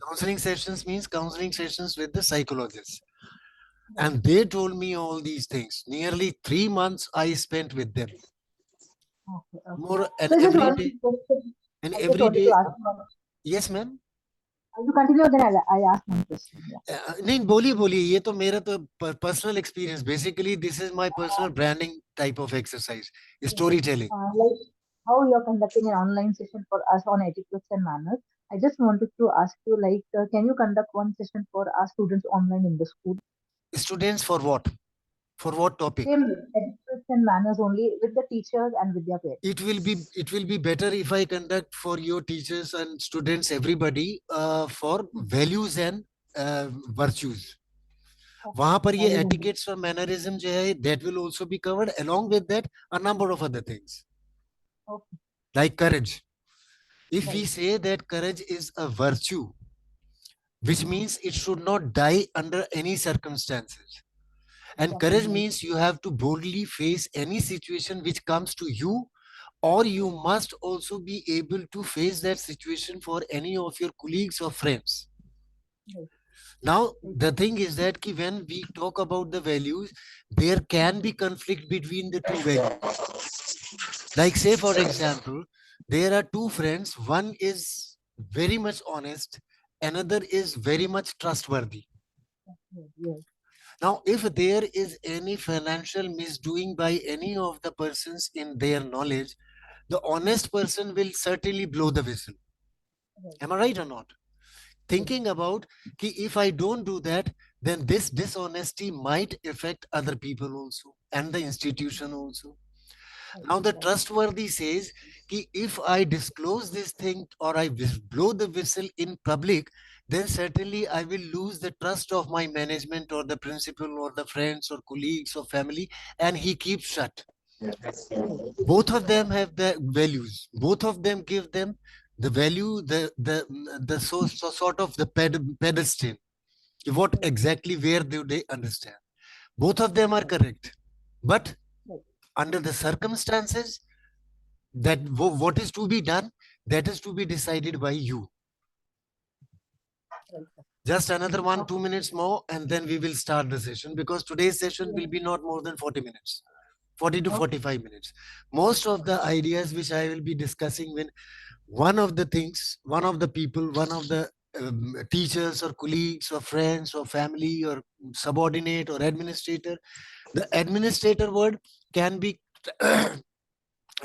Counseling sessions means counseling sessions with the psychologists. And they told me all these things. Nearly 3 months I spent with them. Okay, okay. More and So just every one day. question. And I just every wanted to day. ask one. Yes, ma'am. You continue, then I ask one question. Yeah. नहीं बोलिए बोलिए ये तो मेरा तो personal experience basically this is my personal branding type of exercise story telling Like how you are conducting an online session for us on etiquette and manners. I just wanted to ask you, like, can you conduct one session for our students online in the school? Students for what topic Same etiquette and manners only with the teachers and with their parents. it will be better if I conduct for your teachers and students everybody for values and virtues वहां पर ये Very good. Etiquettes और mannerism जो है that will also be covered along with that a number of other things Okay. like courage if we Right. say that courage is a virtue which means it should not die under any circumstances. And Exactly. courage means you have to boldly face any situation which comes to you, or you must also be able to face that situation for any of your colleagues or friends. Right. Now, the thing is that when we talk about the values, there can be conflict between the two values. Like, say, for example, there are two friends, one is very much honest, another is very much trustworthy. Yes. Now, if there is any financial misdoing by any of the persons in their knowledge, the honest person will certainly blow the whistle. Right. Am I right or not? Thinking about ki if I don't do that, then this dishonesty might affect other people also and the institution also. Now, the Right. trustworthy says ki if I disclose this thing or I blow the whistle in public, then certainly I will lose the trust of my management or the principal or the friends or colleagues or family, and he keeps shut. Both of them have the values. Both of them give them the value, the sort of the pedestal. What exactly where do they understand? Both of them are correct, but Right. under the circumstances that what is to be done, that is to be decided by you. Right. Just another 1-2 minutes more and then we will start the session, because today's session will be not more than 40 minutes, 40 to 45 minutes. Most of the ideas which I will be discussing, when one of the things, one of the people, one of the teachers or colleagues or friends or family or subordinate or administrator, the administrator word can be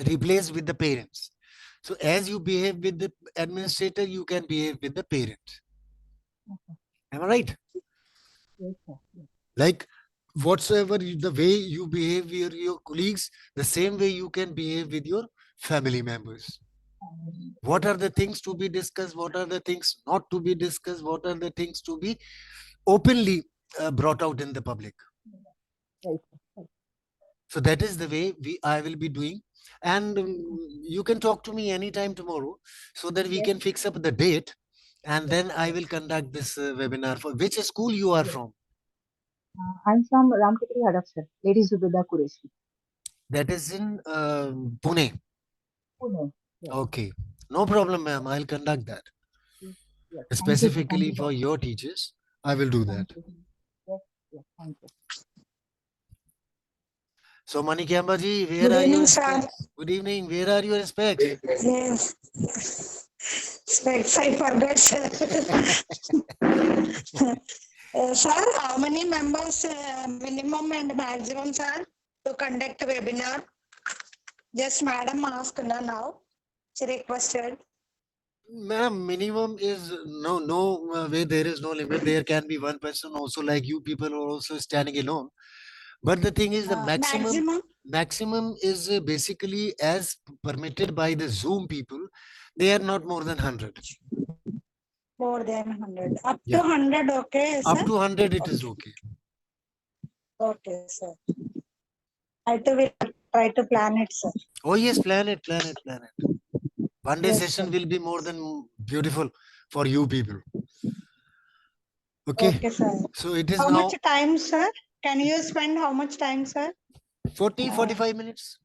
replaced with the parents. So as you behave with the administrator, you can behave with the parent. Am I right? Yes, sir. Yes. Like whatsoever the way you behave with your colleagues, the same way you can behave with your family members. What are the things to be discussed? What are the things not to be discussed? What are the things to be openly brought out in the public? Right. Right. So that is the way I will be doing. And you can talk to me anytime tomorrow so that we Yes. can fix up the date. And then I will conduct this webinar. For which school you are Yes. from? I'm from Ramkutri Hadassar, Lady Zubeda Qureshi, That is in Pune. Pune. Yes. Okay. No problem, ma'am. I'll conduct that. Yes. Yes. Thank you, sir. Thank Specifically you, for sir. your teachers, I will do that. Thank you. Yes. Yes. Thank you. So, Manikamba ji, where Good are evening, your sir. specs? Good evening. Where are your specs? Yes. Specs, I forgot, sir. Sir, how many members minimum and maximum, sir, to conduct a webinar? Just madam asked now. She requested. Ma'am, minimum is no way. There is no limit. There can be one person also, like you people are also standing alone. But the thing is, the Maximum? maximum is basically as permitted by the Zoom people. They are not more than 100. More than 100. Up to Yeah. 100, okay, sir? Up to 100, it is okay. Okay, sir. I will try to plan it, sir. Oh yes, plan it. One day Yes, session sir. will be more than beautiful for you people. Okay. Okay, sir. So it is How now much time, sir? Can you spend how much time, sir? 40-45 minutes.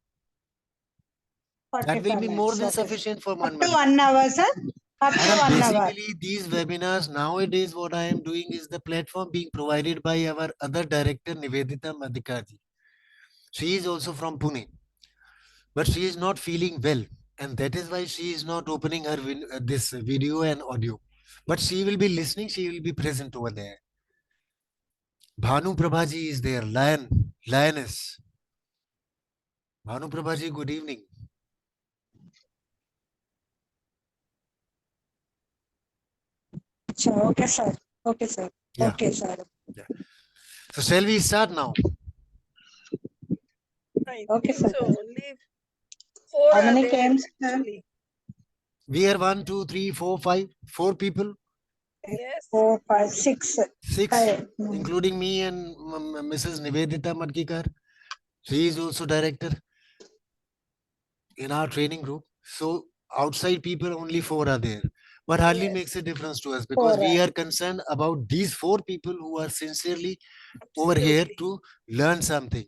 That will 45 be more minutes. than Okay, sir. sufficient for Up one to member. 1 hour, sir? And one hour. basically, these webinars nowadays, what I am doing is the platform being provided by our other director, Nivedita Madhikaji. She is also from Pune, but she is not feeling well, and that is why she is not opening her this video and audio. But she will be listening. She will be present over there. Bhanu Prabhaji is there. Lioness. Bhanu Prabhaji, good evening. Sure. Okay, sir. Okay, sir. Yeah. Okay, sir. Yeah. So shall we start now? I Okay, think sir. so. Only four How are many there games, sir? actually. We are 1, 2, 3, 4, 5, 4 people, Yes. 4, 5, 6. 6, 5. including me and Mrs. Nivedita Madkikar. She is also director in our training group. So outside people only 4 are there, but hardly Yes. makes a difference to us because 4. we are concerned about these 4 people who are sincerely over here Absolutely. to learn something.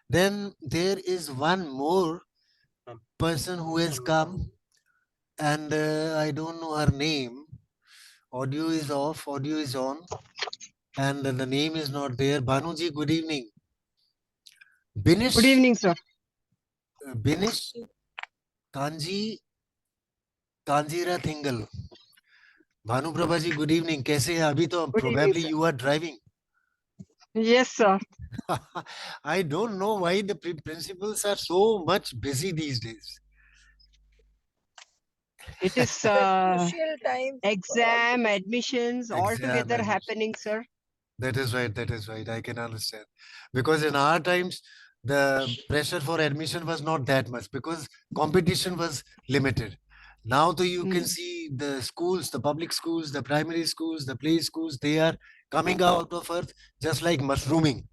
Then there is one more person who has come, and I don't know her name. Audio is off, audio is on, and the name is not there. Bhanuji, good evening. Good Binish, evening, sir. Binish Kanji Kanjira Thingal. Bhanu Prabha ji good evening कैसे हैं अभी तो Good evening, probably sir. You are driving Yes, sir. I don't know why the principals are so much busy these days. It is It's a crucial time for all exam, kids. admissions all Exam together admission. happening, sir. That is right. That is right. I can understand. Because in our times, the pressure for admission was not that much because competition was limited. Now, though, you can Hmm. see the schools, the public schools, the primary schools, the play schools, they are coming out of earth just like mushrooming.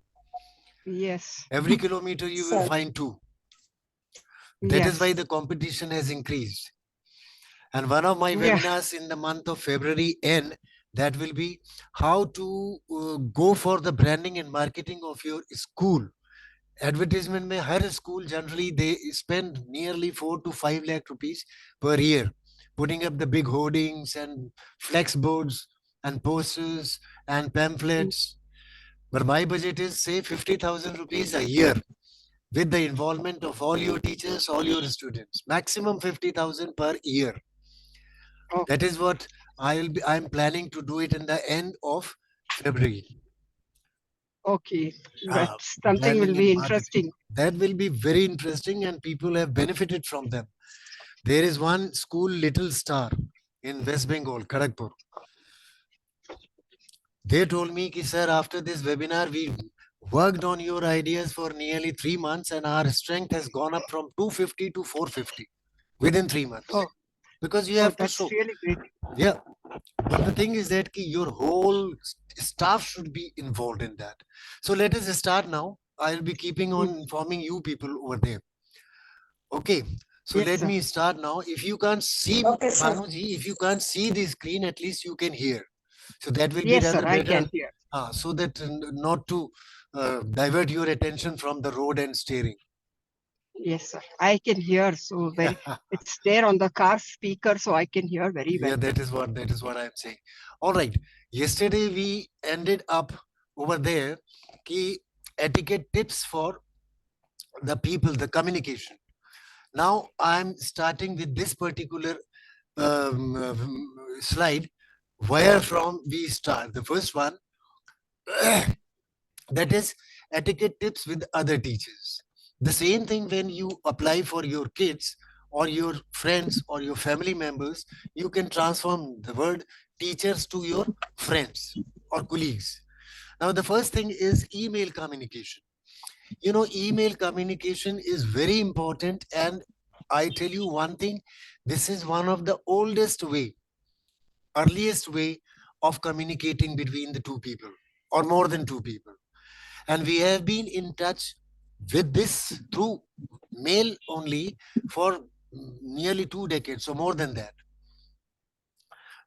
Yes. Every kilometer, you will Sir. find 2. That is why Yes. the competition has increased. And one of my Yeah. webinars in the month of February end, that will be how to go for the branding and marketing of your school. Advertisement mein har school generally they spend nearly 4 to 5 lakh rupees per year putting up the big hoardings and flex boards and posters and pamphlets. But my budget is say 50,000 rupees a year with the involvement of all your teachers, all your students. Maximum 50,000 per year. Oh, That is what I'm planning to do it in the end of February. okay. Ah, That's something will branding and be marketing. interesting. That will be very interesting and people have benefited from them. There is one school, Little Star, in West Bengal, Kharagpur. They told me, ki, sir, after this webinar, we worked on your ideas for nearly 3 months and our strength has gone up from 250 to 450 within 3 months. Oh, Because you oh, have to that's show. really great. Yeah. But the thing is that ki your whole staff should be involved in that. So let us start now. I'll be keeping on Hmm. informing you people over there. Okay. So Yes, let sir. me start now. If you can't see Okay, sir. Bhanuji, if you can't see the screen, at least you can hear. So that will be Yes, sir. rather I better. can hear. So that not to divert your attention from the road and steering. Yes, sir. I can hear. So very, it's there on the car speaker, so I can hear very well. Yeah, that is what I'm saying. All right. Yesterday we ended up over there. Key etiquette tips for the people, the communication. Now I'm starting with this particular slide. Where from we start? The first one that is etiquette tips with other teachers. The same thing when you apply for your kids or your friends or your family members, you can transform the word teachers to your friends or colleagues. Now, the first thing is email communication. You know, email communication is very important. And I tell you one thing, this is one of the oldest way, earliest way of communicating between the two people or more than two people. And we have been in touch with this through mail only for nearly 2 decades or more than that.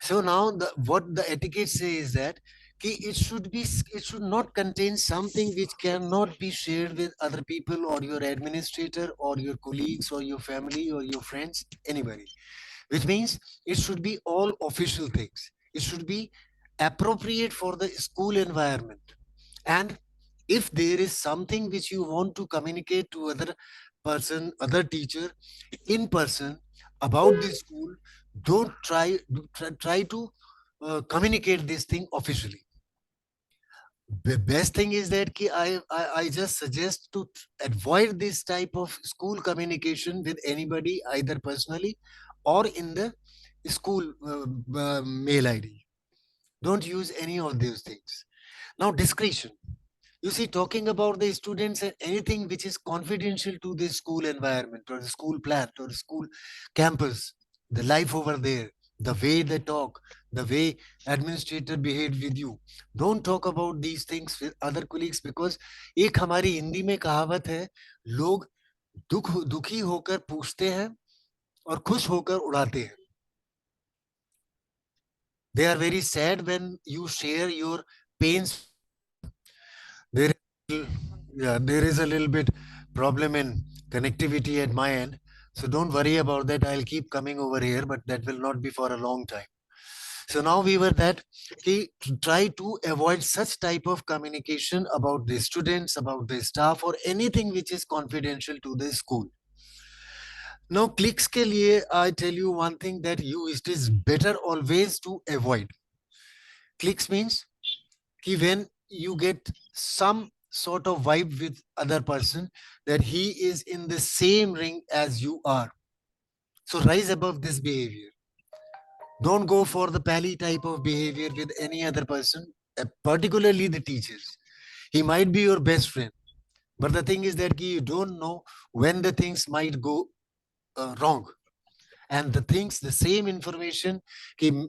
So now what the etiquette says is that it should not contain something which cannot be shared with other people or your administrator or your colleagues or your family or your friends, anybody. which means it should be all official things. It should be appropriate for the school environment. And if there is something which you want to communicate to other person, other teacher in person about the school, don't try to communicate this thing officially. The best thing is that I just suggest to avoid this type of school communication with anybody, either personally or in the school mail ID. Don't use any of those things. Now, discretion. You see, talking about the students and anything which is confidential to the school environment or the school plant or the school campus, the life over there, the way they talk, the way administrator behave with you. Don't talk about these things with other colleagues, because एक हमारी हिंदी में कहावत है, लोग दुखी होकर पूछते हैं और खुश होकर उड़ाते हैं. They are very sad when you share your pains with them. There is, yeah, there is a little bit problem in connectivity at my end. So don't worry about that. I'll keep coming over here, but that will not be for a long time. So now we were that try to avoid such type of communication about the students, about the staff, or anything which is confidential to the school. Now, clicks ke liye, I tell you one thing that it is better always to avoid. Clicks means कि when you get some sort of vibe with other person, that he is in the same ring as you are. So rise above this behavior. Don't go for the pally type of behavior with any other person, particularly the teachers. He might be your best friend, but the thing is that you don't know when the things might go wrong. And the same information,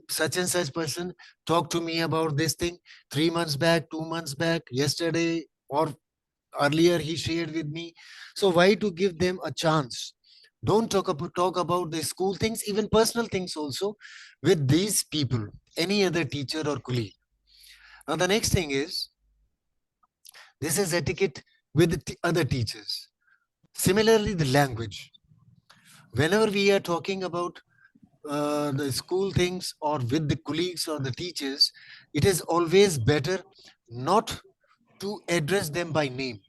such and such person talked to me about this thing 3 months back, 2 months back, yesterday, or earlier he shared with me. So why to give them a chance? Don't talk about the school things, even personal things also, with these people, any other teacher or colleague. Now the next thing is, this is etiquette with the other teachers. Similarly, the language. Whenever we are talking about the school things or with the colleagues or the teachers, it is always better not to address them by name.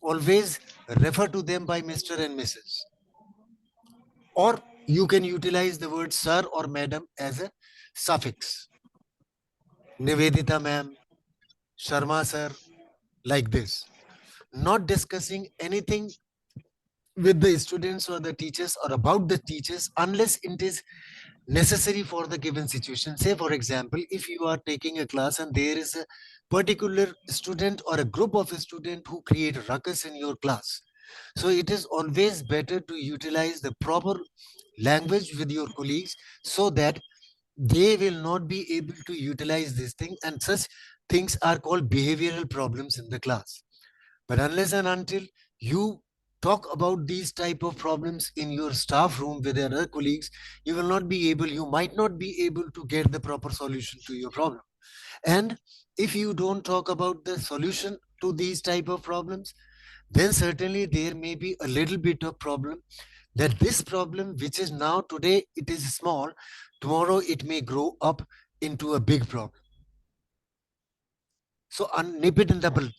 Always refer to them by Mr. and Mrs. Or you can utilize the word sir or madam as a suffix. Nivedita ma'am, Sharma sir, like this. Not discussing anything with the students or the teachers or about the teachers unless it is necessary for the given situation. Say, for example, if you are taking a class and there is a particular student or a group of students who create ruckus in your class. So it is always better to utilize the proper language with your colleagues so that they will not be able to utilize this thing, and such things are called behavioral problems in the class. But unless and until you talk about these type of problems in your staff room with other colleagues, you might not be able to get the proper solution to your problem. And if you don't talk about the solution to these type of problems, then certainly there may be a little bit of problem, that this problem, which is now today it is small, tomorrow it may grow up into a big problem. So nip it in the bud.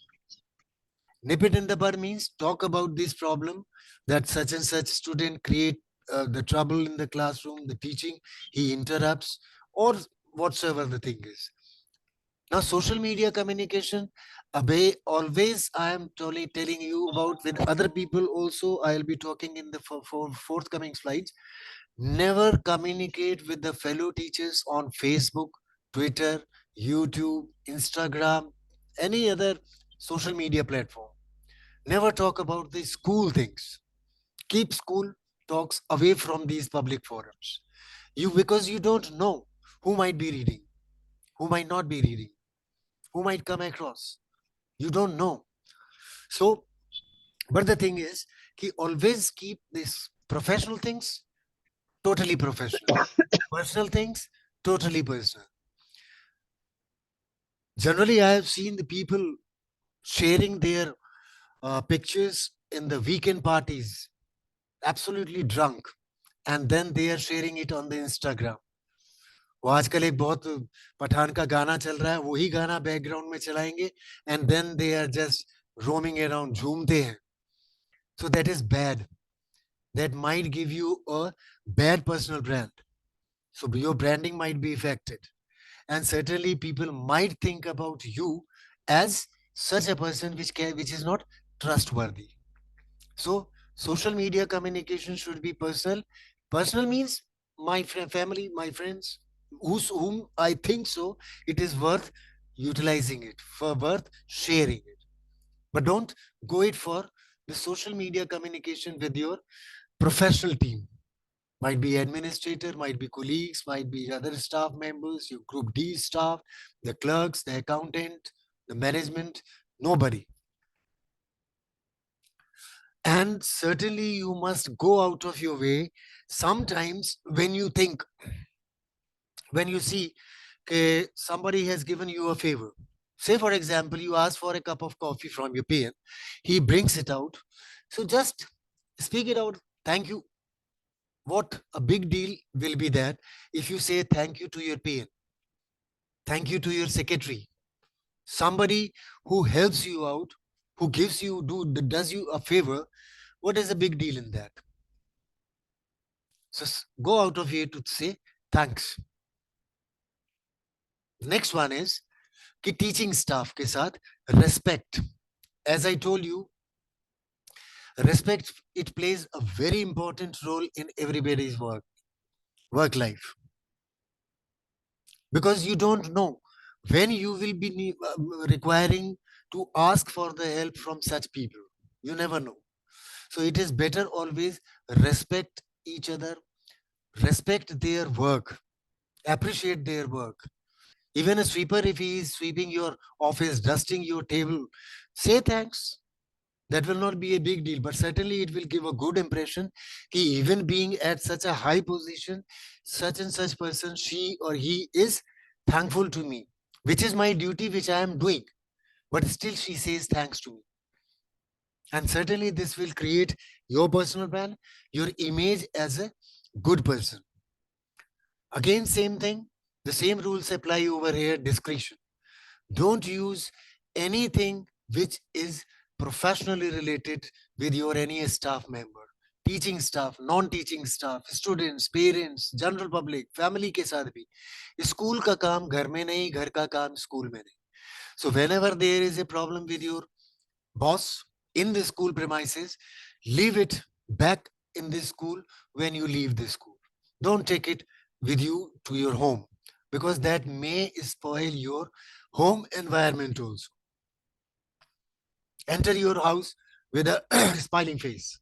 Nip it in the bud means talk about this problem, that such and such student create the trouble in the classroom, the teaching, he interrupts, or whatsoever the thing is. Now, social media communication, always I am telling you about with other people also. I'll be talking in the forthcoming slides. Never communicate with the fellow teachers on Facebook, Twitter, YouTube, Instagram, any other social media platform. Never talk about the school things. Keep school talks away from these public forums. Because you don't know who might be reading, who might not be reading, who might come across. You don't know. So, but the thing is, always keep this professional things totally professional, personal things totally personal. Generally, I have seen the people sharing their pictures in the weekend parties, absolutely drunk, and then they are sharing it on the Instagram. वो आजकल एक बहुत पठान का गाना चल रहा है, वही गाना बैकग्राउंड में चलाएंगे, and then they are just roaming around, झूमते हैं. So that is bad. That might give you a bad personal brand. So your branding might be affected. And certainly people might think about you as such a person which is not trustworthy. So social media communication should be personal. Personal means my family, my friends, whom I think so, it is worth utilizing it, for worth sharing it. But don't go it for the social media communication with your professional team. Might be administrator, might be colleagues, might be other staff members, your group D staff, the clerks, the accountant, the management, nobody. And certainly you must go out of your way. Sometimes when you think, when you see somebody has given you a favor, say for example, you ask for a cup of coffee from your peer, he brings it out. So just speak it out. Thank you. What a big deal will be that if you say thank you to your peer, thank you to your secretary, somebody who helps you out, who gives you, does you a favor. What is the big deal in that? So go out of here to say thanks. Next one is कि teaching staff के साथ respect. As I told you, respect, it plays a very important role in everybody's work life, because you don't know when you will be requiring to ask for the help from such people. You never know. So it is better always respect each other, respect their work, appreciate their work. Even a sweeper, if he is sweeping your office, dusting your table, say thanks. That will not be a big deal, but certainly it will give a good impression that even being at such a high position, such and such person, she or he is thankful to me, which is my duty, which I am doing. But still she says thanks to me. And certainly this will create your personal brand, your image as a good person. Again, same thing. The same rules apply over here, discretion. Don't use anything which is professionally related with your any staff member, teaching staff, non-teaching staff, students, parents, general public, family के साथ भी. School का काम घर में नहीं, घर का काम स्कूल में नहीं. So whenever there is a problem with your boss in the school premises, leave it back in the school when you leave the school. Don't take it with you to your home, because that may spoil your home environment also. Enter your house with a smiling face.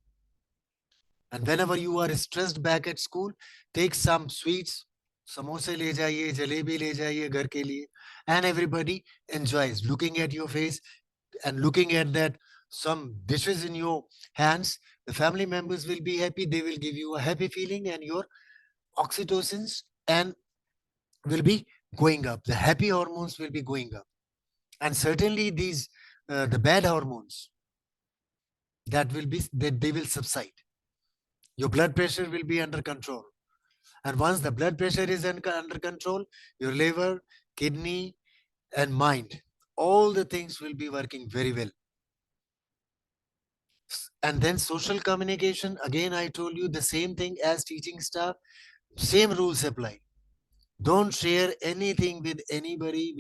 And whenever you are stressed back at school, take some sweets, समोसे ले जाइए, जलेबी ले जाइए घर के लिए, and everybody enjoys looking at your face and looking at that some dishes in your hands. The family members will be happy. They will give you a happy feeling, and your oxytocins and will be going up. The happy hormones will be going up. And certainly these, the bad hormones, that they will subside. Your blood pressure will be under control. And once the blood pressure is under control, your liver, kidney, and mind, all the things will be working very well. And then social communication, again, I told you the same thing as teaching staff, same rules apply. Don't share anything with anybody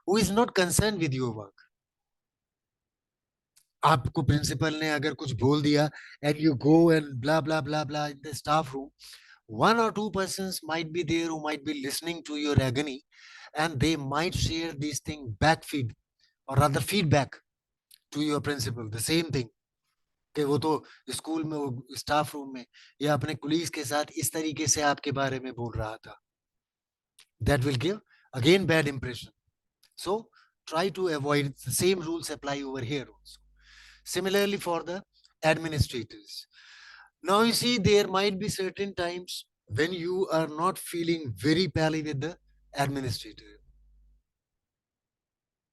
who is not concerned with your work. आपको principal ने अगर कुछ बोल दिया and you go and blah blah blah blah in the staff room, one or two persons might be there who might be listening to your agony, and they might share this thing or rather feedback to your principal. The same thing कि वो तो school में, वो staff room में या अपने colleagues के साथ इस तरीके से आपके बारे में बोल रहा था. That will give again bad impression. So try to avoid. The same rules apply over here also. Similarly for the administrators. Now you see, there might be certain times when you are not feeling very pally with the administrator.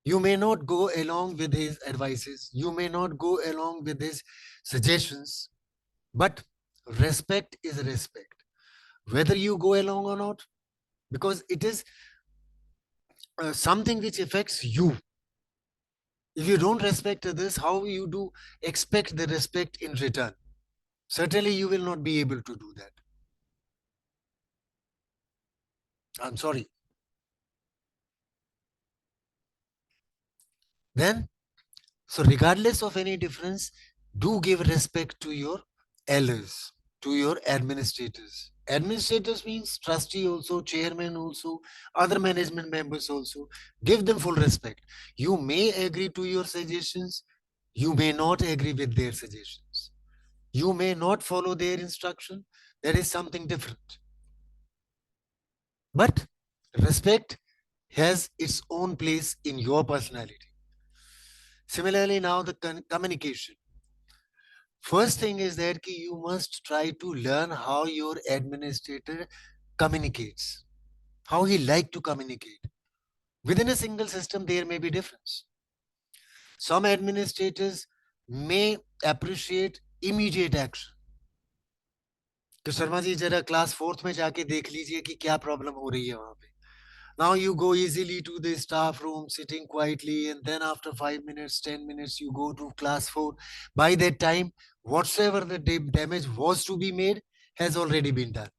You may not go along with his advices. You may not go along with his suggestions, but respect is respect. whether you go along or not, because it is something which affects you. If you don't respect others, how you do expect the respect in return? Certainly you will not be able to do that. I'm sorry. Then, so regardless of any difference, do give respect to your elders, to your administrators. Administrators means trustee also, chairman also, other management members also. Give them full respect. You may agree to your suggestions, you may not agree with their suggestions. You may not follow their instruction. That is something different. But respect has its own place in your personality. Similarly, now the communication. First thing is that you must try to learn how your administrator communicates, how he like to communicate. Within a single system, there may be difference. Some administrators may appreciate immediate action. तो शर्मा जी जरा class 4th में जाके देख लीजिए कि क्या problem हो रही है वहां पे. Now you go easily to the staff room, sitting quietly, and then after 5 minutes, 10 minutes, you go to class 4. By that time, whatsoever the damage was to be made has already been done.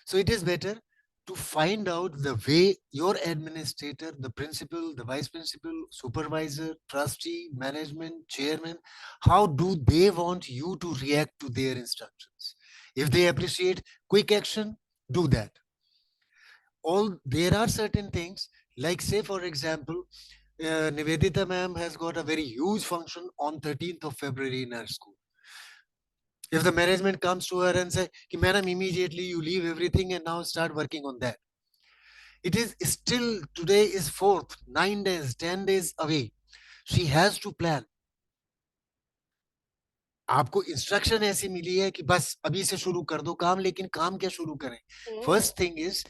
So it is better to find out the way your administrator, the principal, the vice principal, supervisor, trustee, management, chairman, how do they want you to react to their instructions? If they appreciate quick action, do that. All there are certain things, like say for example, Nivedita ma'am has got a very huge function on 13th of February in our school. If the management comes to her and say, madam, immediately you leave everything and now start working on that. It is still, today is 4th, 9 days, 10 days away. She has to plan. आपको instruction ऐसी मिली है कि बस अभी से शुरू कर दो काम, लेकिन काम क्या शुरू करें? First thing is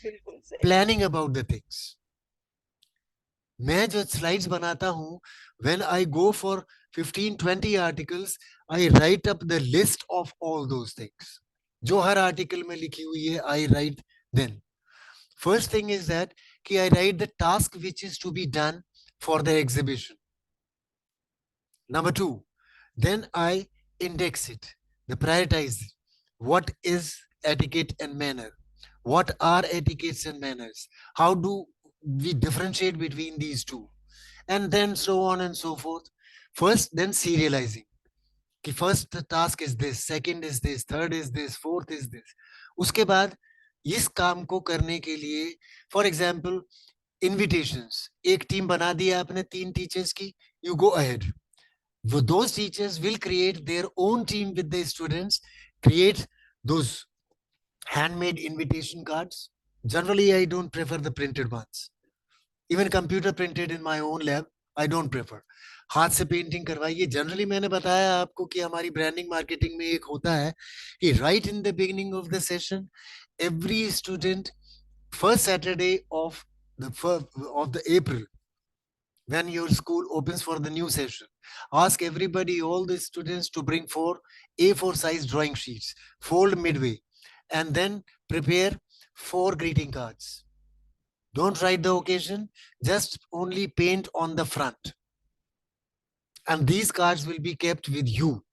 planning about the things. मैं जो स्लाइड्स बनाता हूं, when I go for 15-20 articles, I write up the list of all those things. जो हर आर्टिकल में लिखी हुई है, I write then. First thing is that कि I write the task which is to be done for the exhibition. Number 2, then I index it, the prioritize it. What is etiquette and manner? What are etiquettes and manners? How do we differentiate between these two? And then so on and so forth. First, then serializing. कि first the task is this, second is this, third is this, fourth is this. उसके बाद इस काम को करने के लिए, for example, invitations. एक टीम बना दिया आपने 3 टीचर्स की, you go ahead. Those teachers will create their own team with the students, create those handmade invitation cards. Generally, I don't prefer the printed ones. Even computer printed in my own lab, I don't prefer. हाथ से painting करवाइए. Generally मैंने बताया आपको कि हमारी branding marketing में एक होता है कि right in the beginning of the session, every student, first Saturday of the April, when your school opens for the new session, ask everybody, all the students, to bring 4 A4 size drawing sheets, fold midway, and then prepare 4 greeting cards. Don't write the occasion, just only paint on the front. And these cards will be kept with you,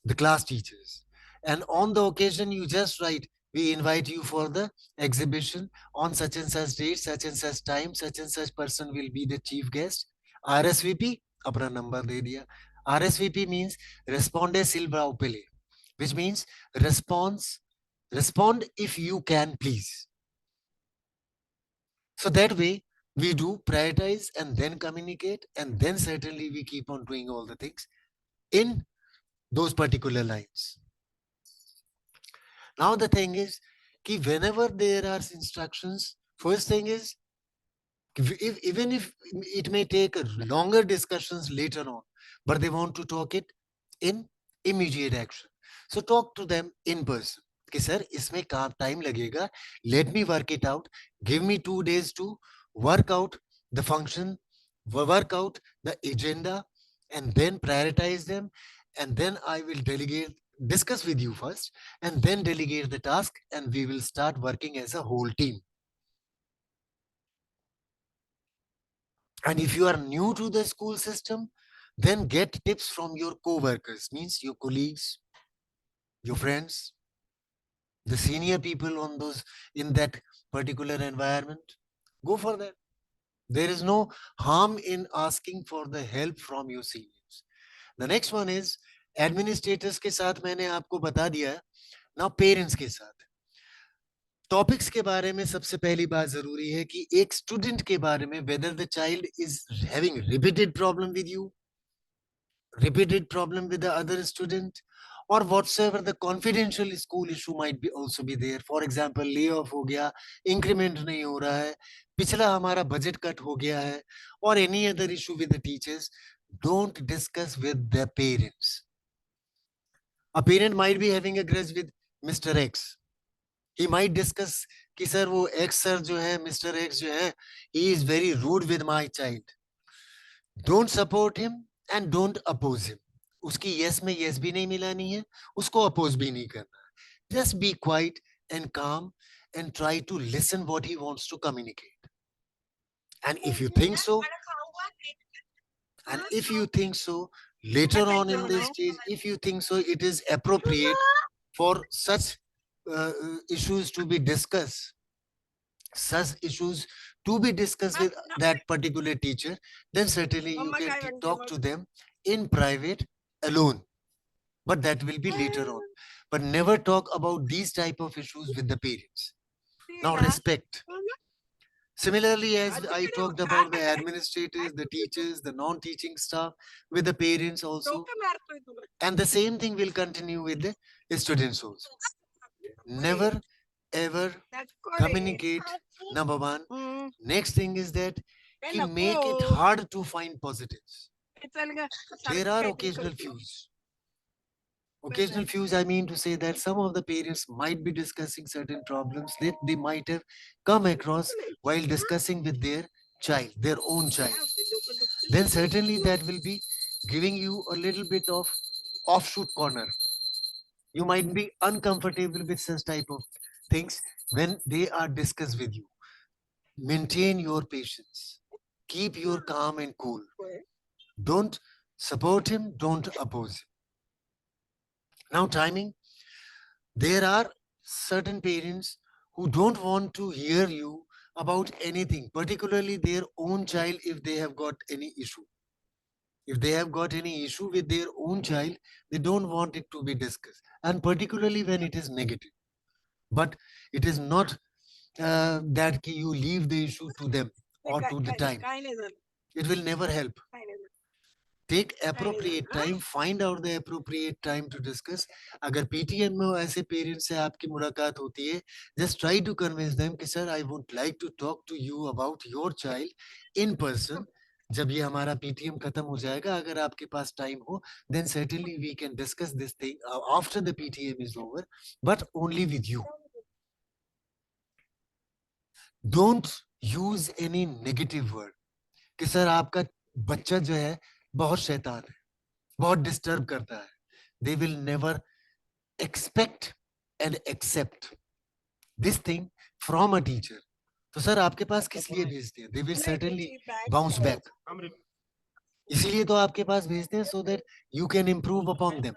the class teachers. And on the occasion, you just write, we invite you for the exhibition on such and such date, such and such time, such and such person will be the chief guest. RSVP, अपना number दे दिया. RSVP means responde silva upele, which means respond if you can, please. So that way we do prioritize and then communicate, and then certainly we keep on doing all the things in those particular lines. Now the thing is, whenever there are instructions, first thing is, even if it may take longer discussions later on, but they want to talk it in immediate action. So talk to them in person. कि sir इसमें काम time लगेगा, let me work it out, give me 2 days to work out the function, work out the agenda, and then prioritize them, and then I will delegate discuss with you first and then delegate the task, and we will start working as a whole team. And if you are new to the school system, then get tips from your co-workers, means your colleagues, your friends, the senior people on those in that particular environment. Go for that. There is no harm in asking for the help from your seniors. The next one is administrators के साथ मैंने आपको बता दिया है. Now parents के साथ topics के बारे में सबसे पहली बात जरूरी है कि एक स्टूडेंट के बारे में whether the child is having repeated problem with you, repeated problem with the other student, or whatsoever the confidential school issue might be also be there. For example, layoff हो गया, increment नहीं हो रहा है, पिछला हमारा budget cut हो गया है, or any other issue with the teachers, don't discuss with the parents. A parent might be having a grudge with Mr. X. He might discuss कि सर वो X सर जो है, Mr. X जो है, he is very rude with my child. Don't support him and don't oppose him. उसकी yes में yes भी नहीं मिलानी है, उसको oppose भी नहीं करना. Just be quiet and calm and try to listen what he wants to communicate. And if you think so, later on in this stage, if you think so, it is appropriate for such issues to be discussed, with that particular teacher, then certainly you can talk to them in private alone. But that will be later on. But never talk about these type of issues with the parents. Now, respect. Similarly, as I talked about the administrators, the teachers, the non-teaching staff, with the parents also. And the same thing will continue with the students also. Never ever communicate, number one. Next thing is that make it hard to find positives. There are occasional views. Occasional views, I mean to say that some of the parents might be discussing certain problems that they might have come across while discussing with their child, their own child. Then certainly that will be giving you a little bit of offshoot corner. You might be uncomfortable with such type of things when they are discussed with you. Maintain your patience. Keep your calm and cool. Don't support him, don't oppose him. Now, timing. There are certain parents who don't want to hear you about anything, particularly their own child if they have got any issue. If they have got any issue with their own child, they don't want it to be discussed, and particularly when it is negative. But it is not that you leave the issue to them or to the time. It will never help. Take appropriate time, find out the appropriate time to discuss. अगर PTM में ऐसे parents से आपकी मुलाकात होती है, just try to convince them कि sir, I would like to talk to you about your child in person. जब ये हमारा PTM खत्म हो जाएगा, अगर आपके पास time हो, then certainly we can discuss this thing after the PTM is over, but only with you. Don't use any negative word कि सर आपका बच्चा जो है बहुत शैतान है, बहुत डिस्टर्ब करता है. They will never expect and accept this thing from a teacher. तो सर आपके पास किस लिए भेजते हैं? They will certainly bounce back. इसीलिए तो आपके पास भेजते हैं so that you can improve upon them.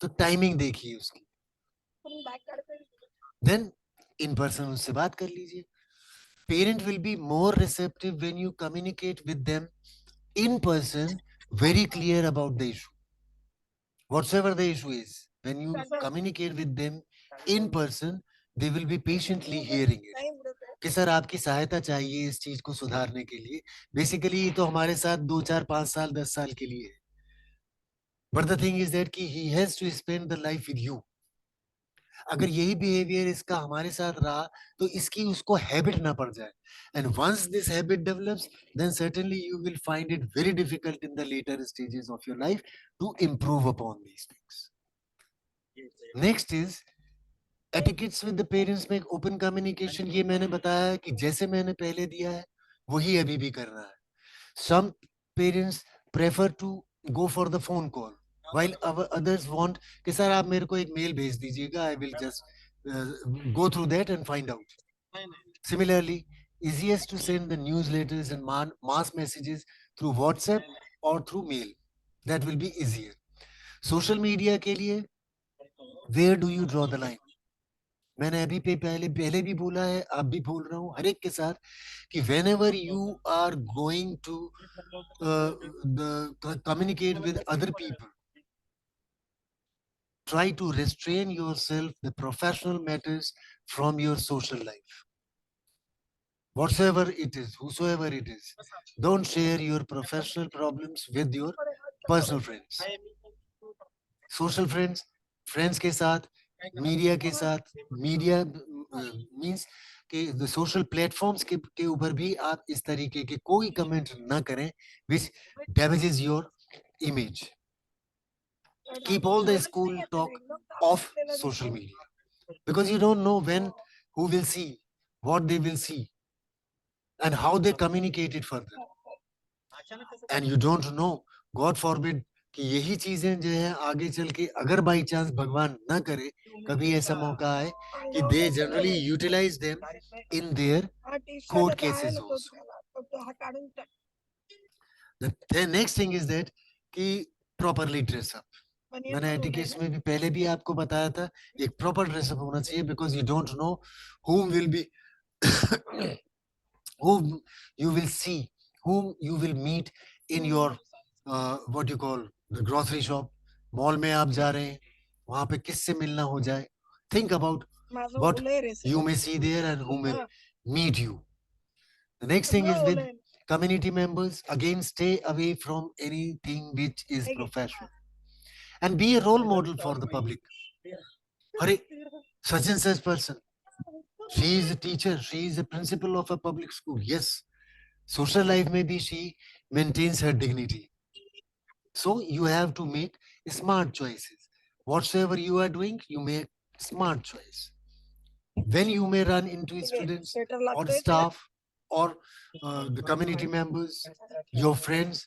तो टाइमिंग देखिए उसकी. Then in person उससे बात कर लीजिए. Parent will be more receptive when you communicate with them in person, very clear about the issue. Whatsoever the issue is, when you communicate with them in person, they will be patiently hearing it. कि sir आपकी सहायता चाहिए इस चीज को सुधारने के लिए. बेसिकली ये तो हमारे साथ 2, 4, 5 साल 10 साल के लिए है. But the thing is that कि he has to spend the life with you. अगर यही बिहेवियर इसका हमारे साथ रहा तो इसकी उसको हैबिट ना पड़ जाए. And once this habit develops, then certainly you will find it very difficult in the later stages of your life to improve upon these things. Next is etiquettes with the parents में open communication. ये मैंने बताया कि जैसे मैंने पहले दिया है वही अभी भी करना है. Some parents prefer to go for the phone call. while our others want कि sir आप मेरे को एक mail भेज दीजिएगा, I will just go through that and find out. Similarly, easiest to send the newsletters and mass messages through WhatsApp or through mail. That will be easier. Social media के लिए where do you draw the line? मैंने अभी पे पहले भी बोला है, आप भी बोल रहा हूँ हर एक के साथ कि whenever you are going to communicate with other people, try to restrain yourself the professional matters from your social life. Whatsoever it is, whosoever it is, don't share your professional problems with your personal friends. Social friends, friends के साथ, media means कि the social platforms के ऊपर भी आप इस तरीके के कोई comment ना करें which damages your image. Keep all the school talk off social media because you don't know when, who will see, what they will see, and how they communicate it further. And you don't know, God forbid, कि यही चीजें जो है आगे चल के अगर by chance भगवान ना करे कभी ऐसा मौका आए कि they generally utilize them in their court cases also. The next thing is that कि properly dress up. मैंने एटिकेट्स में भी पहले भी आपको बताया था एक प्रॉपर ड्रेसअप होना चाहिए because you don't know whom will be whom you will see, whom you will meet in your what you call the grocery shop. Mall में आप जा रहे हैं, वहां पे किससे मिलना हो जाए. Think about what you may see there and who may meet you. The next thing is with community members. Again, stay away from anything which is professional and be a role model for the public. Hare, such and such person. She is a teacher. She is a principal of a public school. Yes, social life maybe she maintains her dignity. So you have to make smart choices. Whatsoever you are doing, you make smart choice. When you may run into students or staff or the community members, your friends,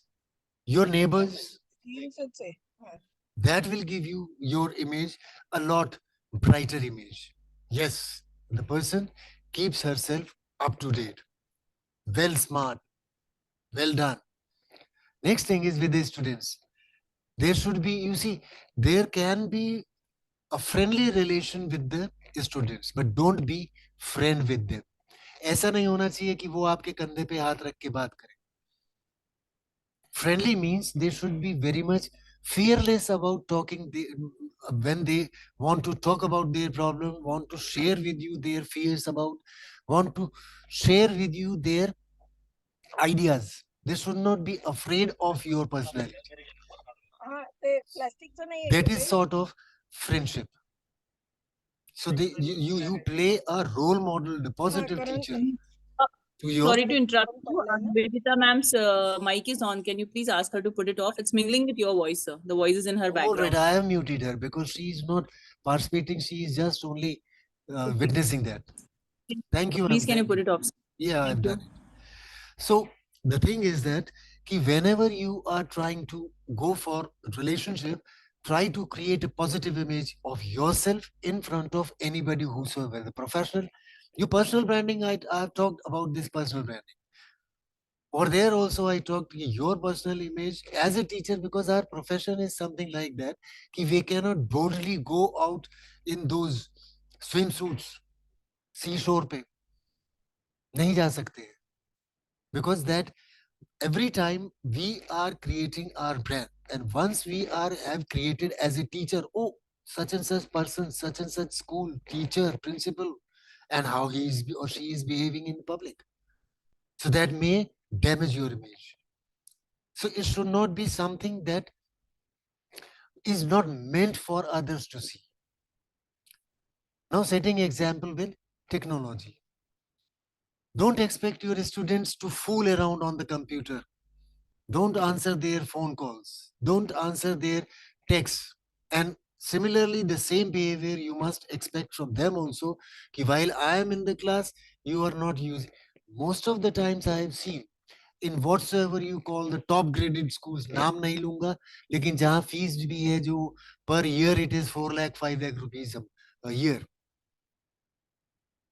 your neighbors, that will give you your image a lot brighter image. Yes, the person keeps herself up to date. Well smart, well done. Next thing is with the students. There should be, you see, there can be a friendly relation with the students, but don't be friend with them. ऐसा नहीं होना चाहिए कि वो आपके कंधे पे हाथ रख के बात करें. Friendly means they should be very much fearless about talking when they want to talk about their problem, want to share with you their fears about, want to share with you their ideas. They should not be afraid of your personality. That is sort of friendship. So you play a role model, the positive teacher to your. Sorry to interrupt you. Vedita ma'am's mic is on. Can you please ask her to put it off? It's mingling with your voice, sir. The voice is in her All background. right, I have muted her because she is not participating. She is just only witnessing that. Thank you. Please, can you put it off? Yeah, I've done it. So the thing is that whenever you are trying to go for relationship, try to create a positive image of yourself in front of anybody whosoever, the professional. Your personal branding, I've talked about this personal branding. Or there also I talked your personal image as a teacher because our profession is something like that. We cannot boldly go out in those swimsuits, seashore पे नहीं जा सकते because that every time we are creating our brand and once we have created as a teacher, oh, such and such person, such and such school teacher, principal, and how he is or she is behaving in public, so that may damage your image. So it should not be something that is not meant for others to see. Now, setting example with technology. Don't expect your students to fool around on the computer. Don't answer their phone calls. Don't answer their texts. And similarly, the same behavior you must expect from them also. While I am in the class, you are not using. Most of the times I have seen in whatsoever you call the top graded schools, नाम नहीं लूंगा, लेकिन जहाँ fees भी है जो per year it is 4 lakh 5 lakh rupees a year,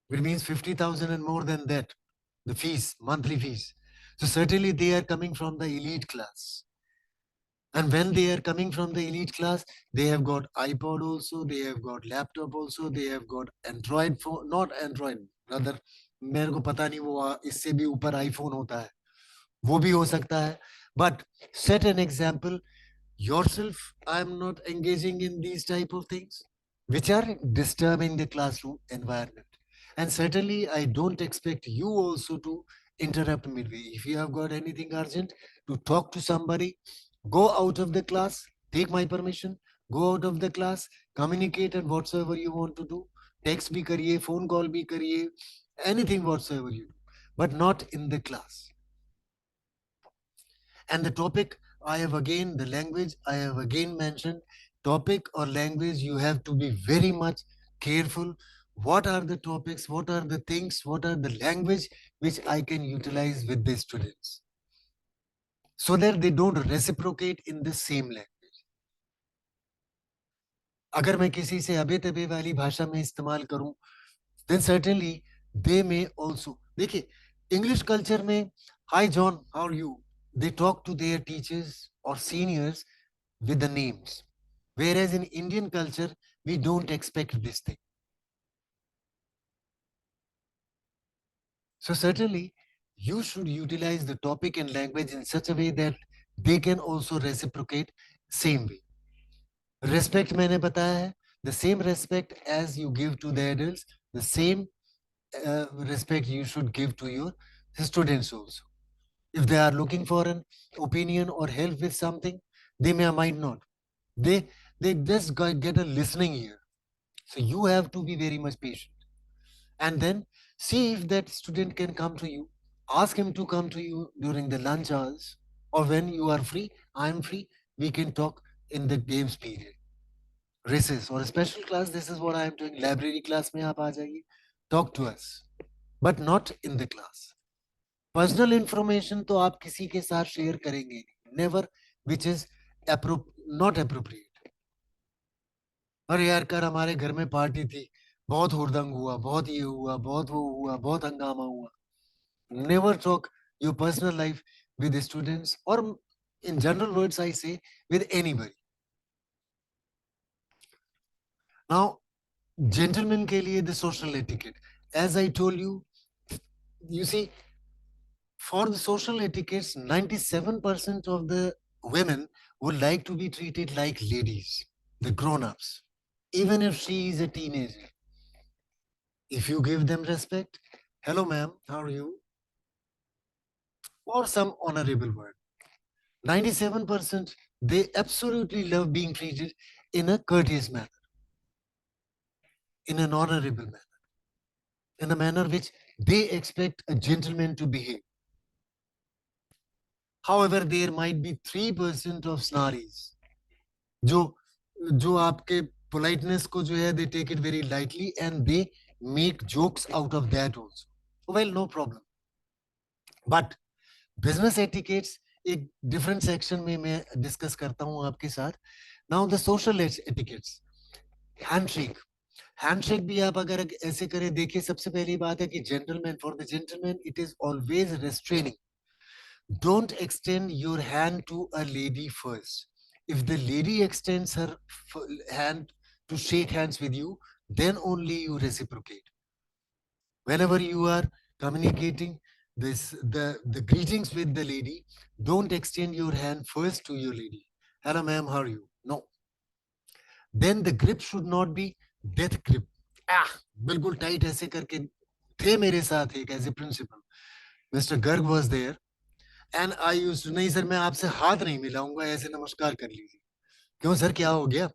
which means 50,000 and more than that, the fees, monthly fees. So certainly they are coming from the elite class. And when they are coming from the elite class, they have got iPod also, they have got laptop also, they have got Android phone, not Android, rather, मेरे को पता नहीं वो इससे भी ऊपर iPhone होता है, वो भी हो सकता है. But set an example yourself. I'm not engaging in these type of things which are disturbing the classroom environment. And certainly I don't expect you also to interrupt midway. If you have got anything urgent to talk to somebody, go out of the class, take my permission, go out of the class, communicate and whatsoever you want to do. Text bhi kariye, phone call bhi kariye, anything whatsoever you do, but not in the class. And the topic, I have again, the language, I have again mentioned, topic or language, you have to be very much careful. What are the topics, what are the things, what are the language which I can utilize with the students, so that they don't reciprocate in the same language. अगर मैं किसी से अबे तबे वाली भाषा में इस्तेमाल करूं, then certainly they may also. देखिए, English culture में, hi John, how are you? They talk to their teachers or seniors with the names. Whereas in Indian culture, we don't expect this thing. So certainly, you should utilize the topic and language in such a way that they can also reciprocate same way. Respect मैंने बताया है, the same respect as you give to the adults, the same respect you should give to your students also. If they are looking for an opinion or help with something, they might not. They just get a listening ear. So you have to be very much patient. And then see if that student can come to you. Ask him to come to you during the lunch hours, or when you are free, I am free, we can talk in the games period. Recess or a special class, this is what I am doing. Library class mein aap aa jaiye. Talk to us, but not in the class. Personal information तो आप किसी के साथ share करेंगे नहीं, never, which is not appropriate. अरे यार कर हमारे घर में पार्टी थी, बहुत हुड़दंग हुआ, बहुत ये हुआ, बहुत वो हुआ, बहुत हंगामा हुआ. Never talk your personal life with students, और इन जनरल वर्ड्स आई से विद एनीबडी. नाउ जेंटलमैन के लिए the social etiquette, as I told you, you see, for the social etiquettes, 97% of the women would like to be treated like ladies, the grown-ups, even if she is a teenager. If you give them respect, hello ma'am, how are you, or some honorable word, 97% they absolutely love being treated in a courteous manner, in an honorable manner, in a manner which they expect a gentleman to behave. However, there might be 3% of snaris जो जो आपके politeness को जो है, they take it very lightly and they make jokes out of that also. Well, no problem. But business etiquettes एक different section में मैं discuss करता हूँ आपके साथ. Now the social etiquettes, handshake भी आप अगर ऐसे करें, देखिए सबसे पहली बात है कि gentleman, for the gentleman it is always restraining. Don't extend your hand to a lady first. If the lady extends her hand to shake hands with you, then only you reciprocate. Whenever you are communicating the greetings with the lady, don't extend your hand first to your lady. Hello ma'am, how are you? No. Then the grip should not be death grip. बिल्कुल tight ऐसे करके थे मेरे साथ एक as a principal. Mr. Garg was there. And I used to, नहीं sir मैं आपसे हाथ नहीं मिलाऊंगा, ऐसे नमस्कार कर लीजिए. क्यों सर, क्या हो गया,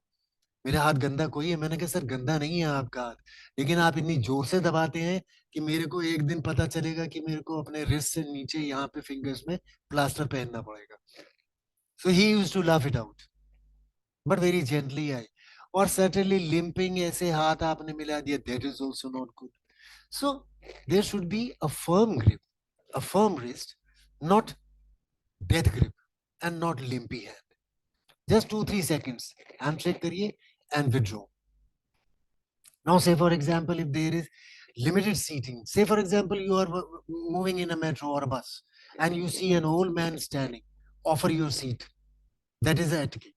मेरा हाथ गंदा कोई है? मैंने कहा सर गंदा नहीं है आपका हाथ, लेकिन आप इतनी जोर से दबाते हैं कि मेरे को एक दिन पता चलेगा कि मेरे को अपने रिस्ट से नीचे यहाँ पे फिंगर्स में प्लास्टर पहनना पड़ेगा. So he used to laugh it out, but very gently I. और सर्टेनली लिंपिंग, ऐसे हाथ आपने मिला दिया, that is also not good. So there should be a firm grip, a firm wrist, not death grip and not limpy hand. Just 2-3 seconds. Handshake kariye and withdraw. Now, say for example, if there is limited seating, say for example, you are moving in a metro or a bus and you see an old man standing, offer your seat. That is the etiquette.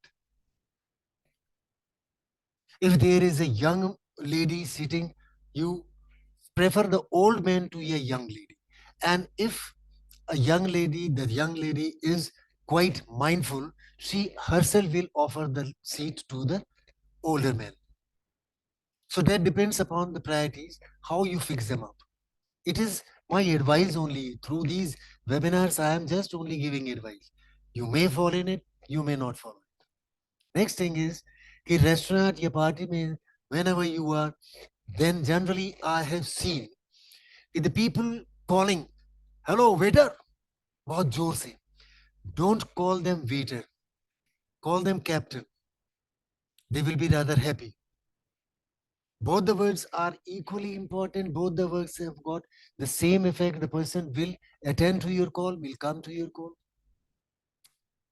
If there is a young lady sitting, you prefer the old man to a young lady. And if a young lady, the young lady is quite mindful, she herself will offer the seat to the older man. So that depends upon the priorities, how you fix them up. It is my advice only. Through these webinars, I am just only giving advice. You may fall in it, you may not fall. Next thing is, कि restaurant या party में, whenever you are, then generally I have seen the people calling, hello waiter, बहुत जोर से. Don't call them waiter, call them captain. They will be rather happy. Both the words are equally important. Both the words have got the same effect. The person will attend to your call, will come to your call.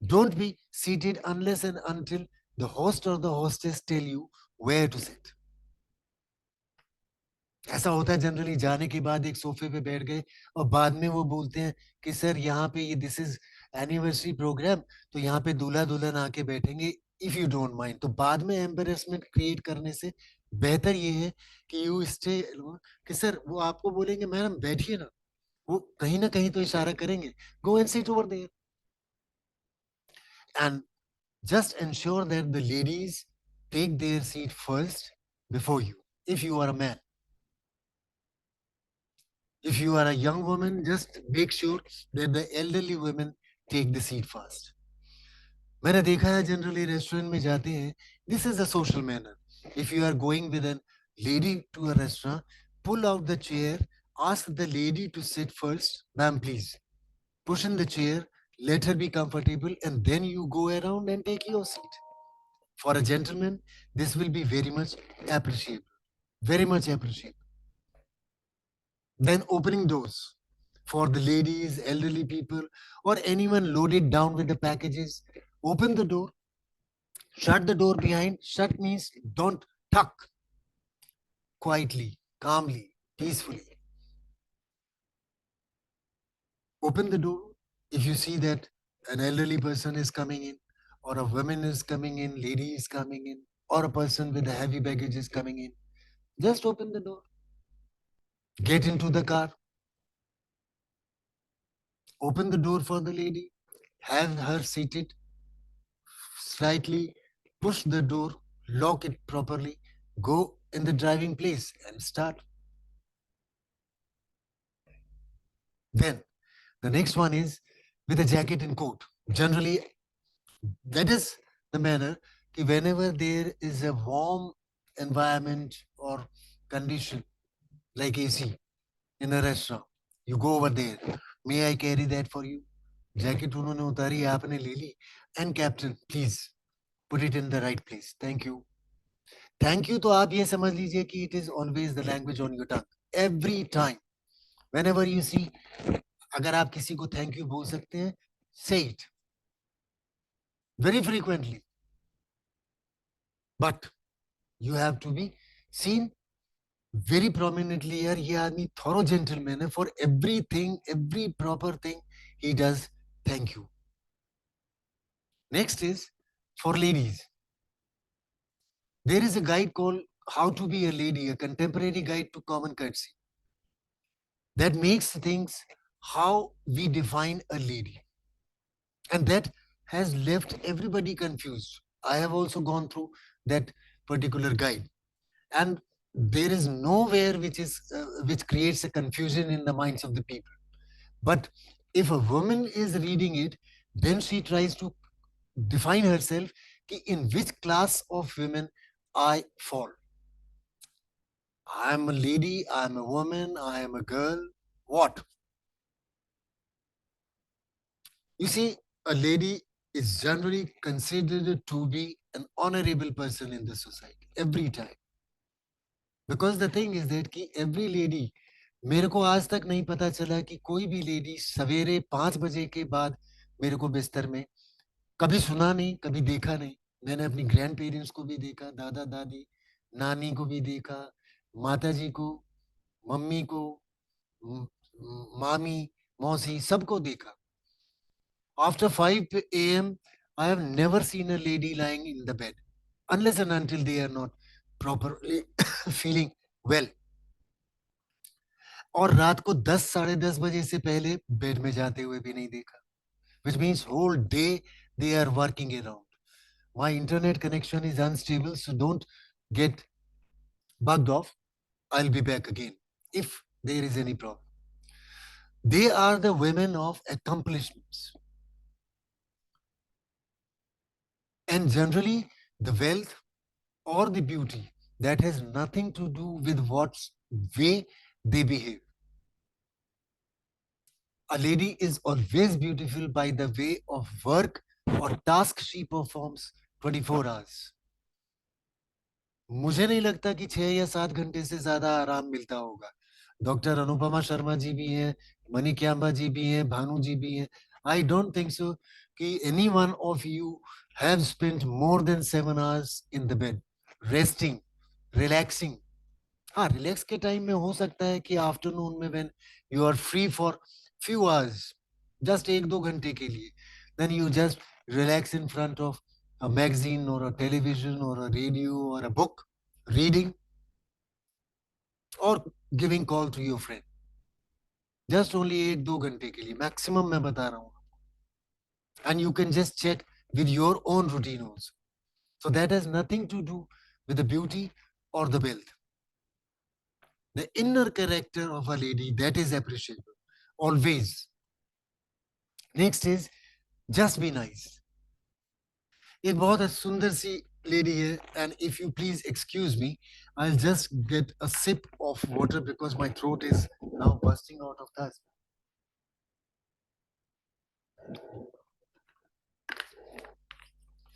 Don't be seated unless and until the host or the hostess tell you where to sit. ऐसा होता है generally जाने के बाद एक सोफे पे बैठ गए और बाद में वो बोलते हैं कि सर यहाँ पे ये दिस इज एनिवर्सरी प्रोग्राम तो यहाँ पे दूल्हा दुल्हन आके बैठेंगे इफ यू डोंट माइंड तो बाद में एम्बेरसमेंट क्रिएट करने से बेहतर ये है कि यू स्टे कि सर वो आपको बोलेंगे मैडम बैठिए ना वो कहीं ना कहीं तो इशारा करेंगे go and sit over there and just ensure that the ladies take their seat first before you if you are a man. If you are a young woman, just make sure that the elderly women take the seat first. मैंने देखा है generally restaurant में जाते हैं this is a social manner if you are going with an lady to a restaurant pull out the chair ask the lady to sit first ma'am please push in the chair let her be comfortable and then you go around and take your seat for a gentleman this will be very much appreciable very much appreciable. Then opening doors for the ladies, elderly people, or anyone loaded down with the packages. Open the door, shut the door behind. Shut means don't tuck. Quietly, calmly, peacefully. Open the door. If you see that an elderly person is coming in, or a woman is coming in, lady is coming in, or a person with a heavy baggage is coming in, just open the door. Get into the car. Open the door for the lady. Have her seated. Slightly push the door, lock it properly, go in the driving place and start. Then the next one is with a jacket and coat. Generally, that is the manner whenever there is a warm environment or condition like AC in a restaurant, you go over there. May I carry that for you? Jacket उन्होंने उतारी आपने ले ली and captain please put it in the right place. Thank you. Thank you तो आप ये समझ लीजिए कि it is always the language on your tongue every time whenever you see अगर आप किसी को थैंक यू बोल सकते हैं say it very frequently but you have to be seen very prominently यार ये आदमी थोरो जेंटलमैन है for everything every proper thing he does thank you next is for ladies there is a guide called How to Be a Lady, a contemporary guide to common courtesy that makes things how we define a lady. And that has left everybody confused. I have also gone through that particular guide. And there is nowhere which creates a confusion in the minds of the people. But if a woman is reading it, then she tries to define herself in which class of women I fall. I am a lady, I am a woman, I am a girl. What? You see, a lady is generally considered to be an honorable person in the society every time. Because the thing is that कि every lady, मेरे को आज तक नहीं पता चला कि कोई भी लेडी सवेरे 5 बजे के बाद मेरे को बिस्तर में, कभी सुना नहीं, कभी देखा नहीं। मैंने अपनी ग्रैंड पेरेंट्स को भी देखा, दादा दादी नानी को भी देखा, माता जी को, मम्मी को, मामी, मौसी, सबको देखा. After 5 a.m., I have never seen a lady lying in the bed unless and until they are not properly feeling well. और रात को 10 साढ़े 10 बजे से पहले बेड में जाते हुए भी नहीं देखा. Which means whole day they are working around. My internet connection is unstable, so don't get bugged off. I'll be back again if there is any problem. They are the women of accomplishments. And generally, the wealth or the beauty that has nothing to do with what way they behave. A lady is always beautiful by the way of work or task she performs 24 hours. मुझे नहीं लगता कि 6 या 7 घंटे से ज्यादा आराम मिलता होगा. डॉक्टर अनुपमा शर्मा जी भी हैं, मणिक्यांबा जी भी हैं, भानु जी भी हैं. आई डोंट थिंक सो कि any one of you have spent more than 7 hours in the bed resting, relaxing. हाँ, रिलैक्स के टाइम में हो सकता है कि आफ्टरनून में when you are free for few hours, just 1-2 घंटे के लिए, then you just relax in front of a magazine or a television or a radio or a book, reading or giving call to your friend. Just only 1-2 घंटे के लिए maximum मैं बता रहा हूँ. And you can just check with your own routine also. So that has nothing to do with the beauty or the wealth. The inner character of a lady, that is appreciable. Always. Next is just be nice. एक बहुत सुंदर सी lady है, and if you please excuse me, I'll just get a sip of water because my throat is now bursting out of thirst.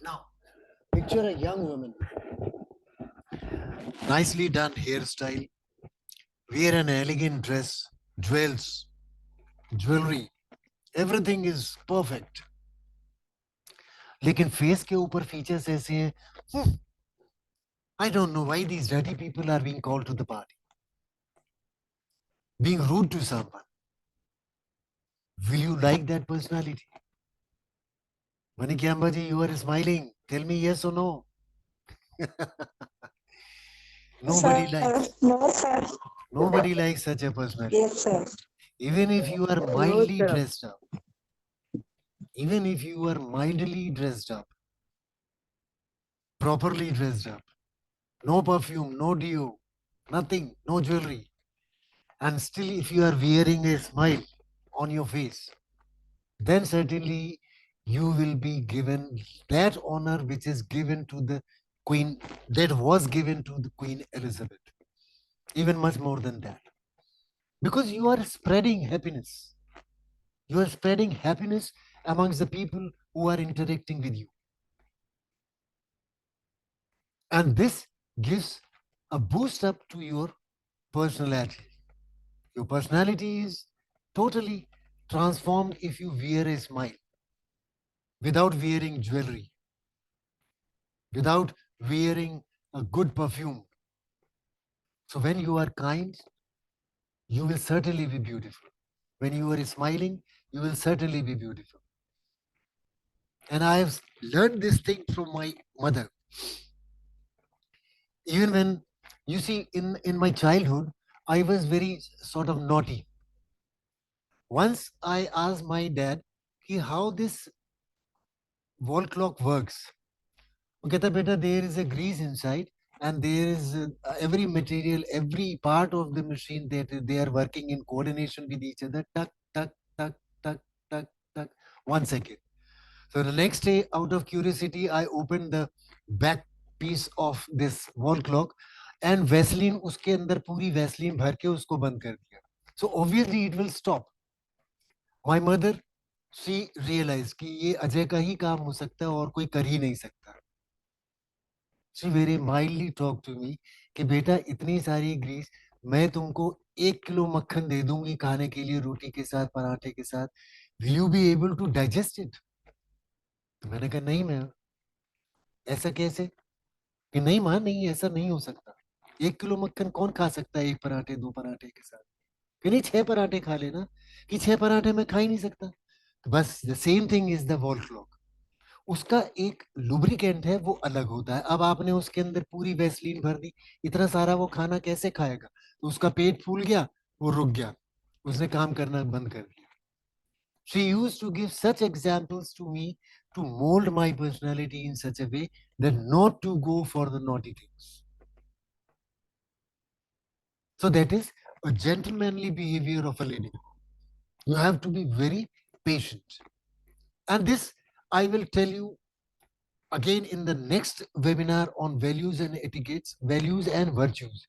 Now, picture a young woman, nicely done hairstyle, wear an elegant dress, jewels, jewelry, everything is perfect. लेकिन face के ऊपर features ऐसे हैं, I don't know why these dirty people are being called to the party. Being rude to someone. Will you like that personality? Manikyambaji, you are smiling. Tell me yes or no. Nobody likes. No, sir. Nobody likes such a personality. Yes, sir. Even if you are mildly dressed up. Even if you are mildly dressed up. Properly dressed up. No perfume, no deo, nothing, no jewelry. And still if you are wearing a smile on your face, then certainly you will be given that honor which is given to the Queen, that was given to the Queen Elizabeth. Even much more than that. Because you are spreading happiness. You are spreading happiness amongst the people who are interacting with you. And this gives a boost up to your personality. Your personality is totally transformed if you wear a smile, without wearing jewelry, without wearing a good perfume. So when you are kind, you will certainly be beautiful. When you are smiling, you will certainly be beautiful. And I have learned this thing from my mother. Even when, you see, in my childhood, I was very sort of naughty. Once I asked my dad how this wall clock works. Okay, beta, there is a grease inside, and there is every material, every part of the machine that they are working in coordination with each other. Tuck, tuck, tuck, tuck, tuck, tuck. 1 second. So the next day, out of curiosity, I opened the back piece of this wall clock, and Vaseline uske andar puri Vaseline bhar ke usko band kar diya. So obviously it will stop. My mother, she realized कि ये अजय का ही काम हो सकता है और कोई कर ही नहीं सकता. She very mildly talked to me कि बेटा इतनी सारी ग्रीस मैं तुमको 1 किलो मक्खन दे दूंगी खाने के लिए, रोटी के साथ, पराठे के साथ, will you be able to digest it? तो मैंने कहा नहीं मैम। ऐसा कैसे? कि नहीं माँ, नहीं, ऐसा नहीं हो सकता। 1 किलो मक्खन कौन खा सकता है एक पराठे, 2 पराठे के साथ? कि नहीं, 6 पराठे खा लेना। कि 6 पराठे मैं खा ही नहीं सकता। तो बस the same thing is the wall clock. उसका एक लुब्रिकेंट है, वो अलग होता है। अब आपने उसके अंदर पूरी वैसलीन भर दी, इतना सारा वो खाना कैसे खाएगा? तो उसका पेट फूल गया, वो रुक गया, उसने काम करना बंद कर दिया। She used to give such examples to me to mold my personality in such a way that not to go for the naughty things. So that is a gentlemanly behavior of a lady. You have to be very patient. And this I will tell you again in the next webinar on values and etiquettes, values and virtues.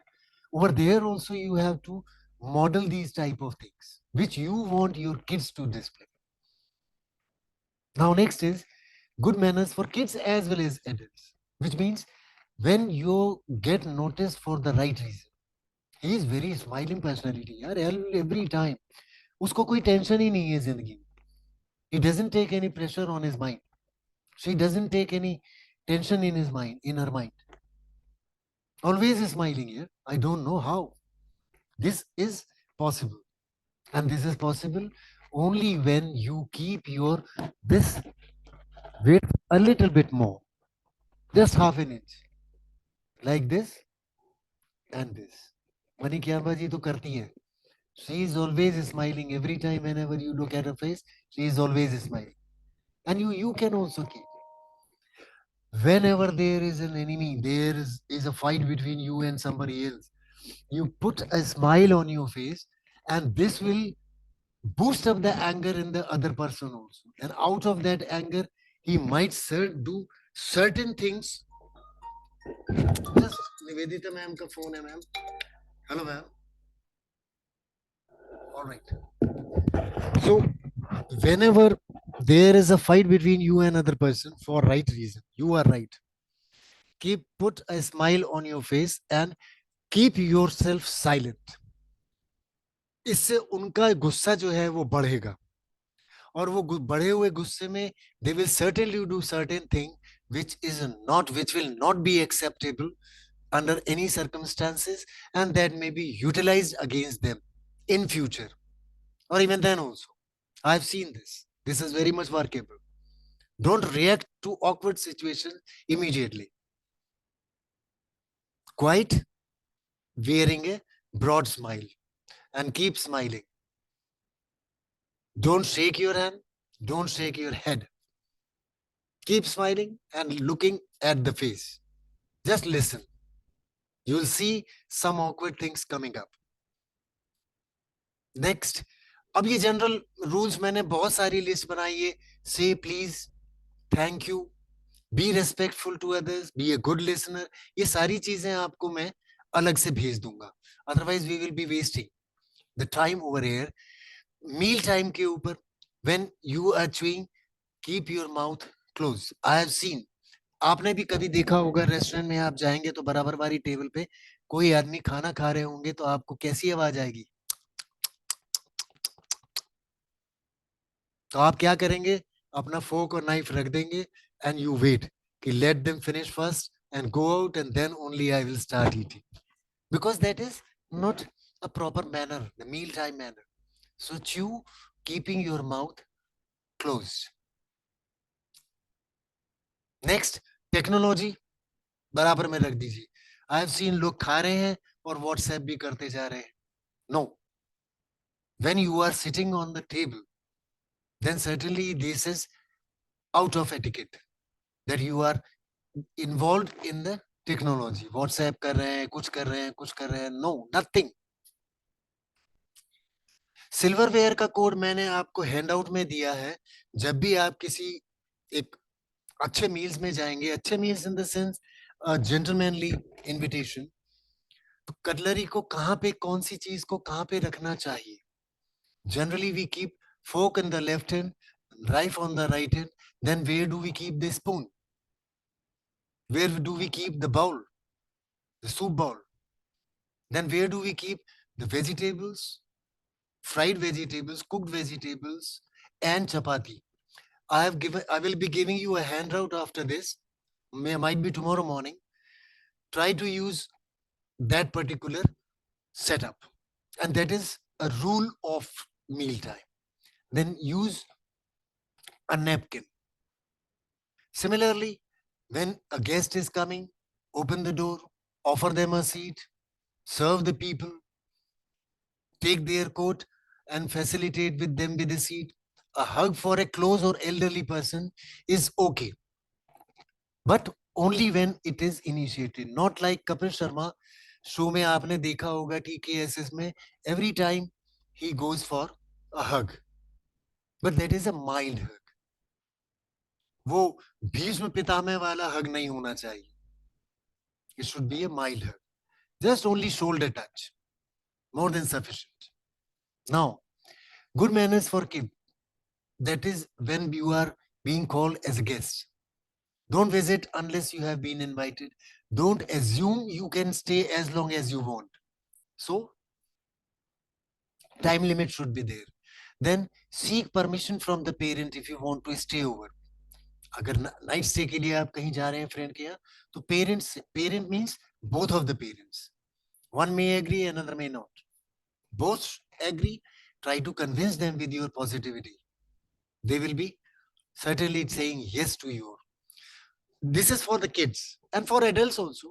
Over there also you have to model these type of things which you want your kids to display. Now next is good manners for kids as well as adults, which means when you get noticed for the right reason. He is very smiling personality यार, every time उसको कोई tension ही नहीं है जिंदगी में. He doesn't take any pressure on his mind. She doesn't take any tension in his mind, in her mind. Always smiling here. I don't know how. This is possible. And this is possible only when you keep your this weight a little bit more. Just half an inch. Like this and this. Mani Kyamba ji to karti hai. She is always smiling every time whenever you look at her face. She is always smiling. And you can also keep. Whenever there is an enemy, there is a fight between you and somebody else, you put a smile on your face, and this will boost up the anger in the other person also. And out of that anger, he might do certain things. Just Nivedita ma'am ka phone hai, ma'am. Hello ma'am. All right. So whenever there is a fight between you and other person for right reason, you are right. Put a smile on your face and keep yourself silent. इससे उनका गुस्सा जो है वो बढ़ेगा, और वो बढ़े हुए गुस्से में they will certainly do certain thing which will not be acceptable under any circumstances, and that may be utilized against them in future or even then also. I've seen this. This is very much workable. Don't react to awkward situations immediately. Quite wearing a broad smile and keep smiling. Don't shake your hand. Don't shake your head. Keep smiling and looking at the face. Just listen. You'll see some awkward things coming up. Next. अब ये general rules मैंने बहुत सारी list बनाई है. Say please, thank you, be respectful to others, be a good listener. ये सारी चीजें आपको मैं अलग से भेज दूंगा. Otherwise we will be wasting the time over here. Meal time के ऊपर, when you are chewing, keep your mouth closed. I have seen. आपने भी कभी देखा होगा, रेस्टोरेंट में आप जाएंगे तो बराबर वाली टेबल पे कोई आदमी खाना खा रहे होंगे तो आपको कैसी आवाज आएगी? तो आप क्या करेंगे? अपना फोक और नाइफ रख देंगे एंड यू वेट कि let them finish first and go out and then only I will start eating, because that is not a proper manner, the meal time manner. So chew keeping your mouth closed. Next, technology बराबर में रख दीजिए. I have seen लोग खा रहे हैं और WhatsApp भी करते जा रहे हैं. No. When you are sitting on the table, then certainly this is out of etiquette that you are involved in the technology. WhatsApp कर रहे हैं, कुछ कर रहे हैं, कुछ कर रहे हैं. No, nothing. सिल्वरवेयर का कोड मैंने आपको हैंडआउट में दिया है. जब भी आप किसी एक अच्छे मील्स में जाएंगे, अच्छे meals in the sense gentlemanly invitation, तो कटलरी को कहाँ पे, कौन सी चीज को कहाँ पे रखना चाहिए. Generally we keep fork in the left hand, knife on the right hand. Then where do we keep the spoon? Where do we keep the bowl, the soup bowl? Then where do we keep the vegetables, fried vegetables, cooked vegetables, and chapati? I will be giving you a handout after this. Might be tomorrow morning. Try to use that particular setup, and that is a rule of mealtime. Then use a napkin. Similarly, when a guest is coming, open the door, offer them a seat, serve the people, take their coat and facilitate with them with a seat. A hug for a close or elderly person is okay, but only when it is initiated. Not like Kapil Sharma show में आपने देखा होगा TKSS में every time he goes for a hug, but that is a mild hug. वो भीष्म पितामह वाला hug नहीं होना चाहिए. It should be a mild hug, just only shoulder touch, more than sufficient. Now, good manners for kids. That is when you are being called as a guest. Don't visit unless you have been invited. Don't assume you can stay as long as you want. So, time limit should be there. Then seek permission from the parent if you want to stay over. अगर night stay के लिए आप कहीं जा रहे हैं friend के यहाँ, तो parent means both of the parents. One may agree, another may not. Both agree. Try to convince them with your positivity. They will be certainly saying yes to you. This is for the kids and for adults also.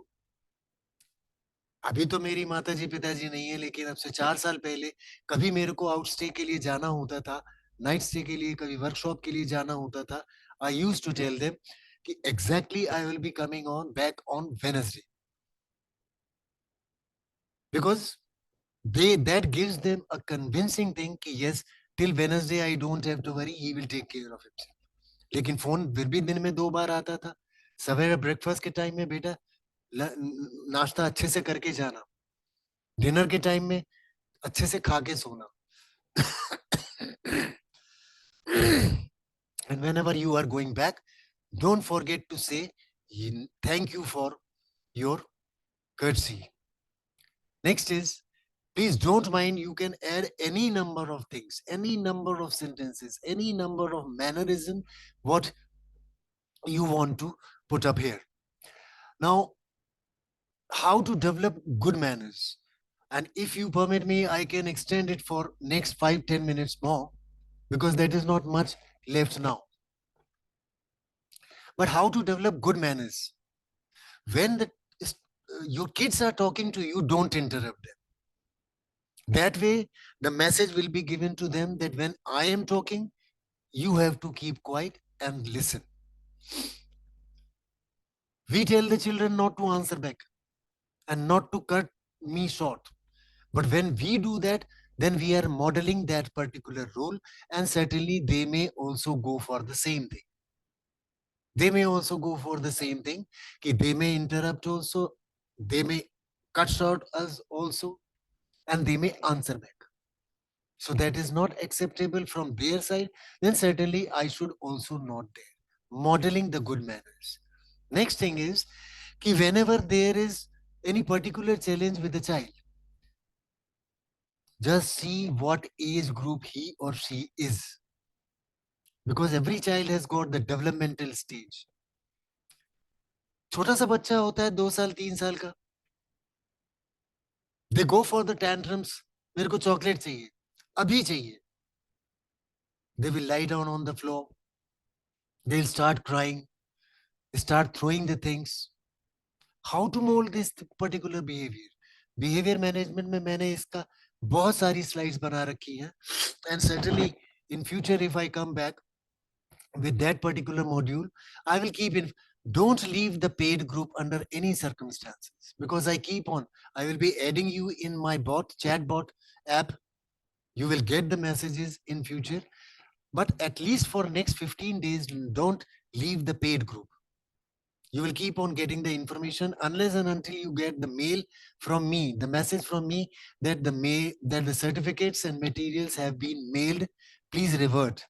अभी तो मेरी माताजी पिताजी नहीं है, लेकिन अब से 4 साल पहले कभी मेरे को आउट स्टे के लिए जाना होता था, नाइट स्टे के लिए, कभी वर्कशॉप के लिए जाना होता था. I used to tell them कि exactly I will be coming on back on Wednesday, because that gives them a convincing thing कि yes, till Wednesday I don't have to worry, he will take care of it. लेकिन phone फिर भी दिन में 2 बार आता था. सवेरे breakfast के टाइम में बेटा नाश्ता अच्छे से करके जाना, डिनर के टाइम में अच्छे से खा के सोना. And whenever you are going back, don't forget to say thank you for your courtesy. Next is, please don't mind, you can add any number of things, any number of sentences, any number of mannerism, what you want to put up here. Now, how to develop good manners? And if you permit me, I can extend it for next 5-10 minutes more, because that is not much left now. But how to develop good manners? When your kids are talking to you, don't interrupt them. That way, the message will be given to them that when I am talking, you have to keep quiet and listen. We tell the children not to answer back and not to cut me short. But when we do that, then we are modeling that particular role, and certainly they may also go for the same thing. They may also go for the same thing. They may interrupt also, they may cut short us also, and they may answer back. So that is not acceptable from their side. Then certainly I should also not there. Modeling the good manners. Next thing is, whenever there is any particular challenge with the child, just see what age group he or she is. Because every child has got the developmental stage. छोटा सा बच्चा होता है 2 साल 3 साल का. They go for the tantrums. मेरे को चॉकलेट चाहिए, अभी चाहिए. They will lie down on the floor. They'll start crying. They start throwing the things. How to mold this particular behavior? Behavior management में मैंने इसका बहुत सारी slides बना रखी हैं. And certainly in future, if I come back with that particular module, I will keep in. Don't leave the paid group under any circumstances, because I will be adding you in my chat bot app. You will get the messages in future, but at least for next 15 days, don't leave the paid group. You will keep on getting the information unless and until you get the mail from me, the message from me that the certificates and materials have been mailed. Please revert.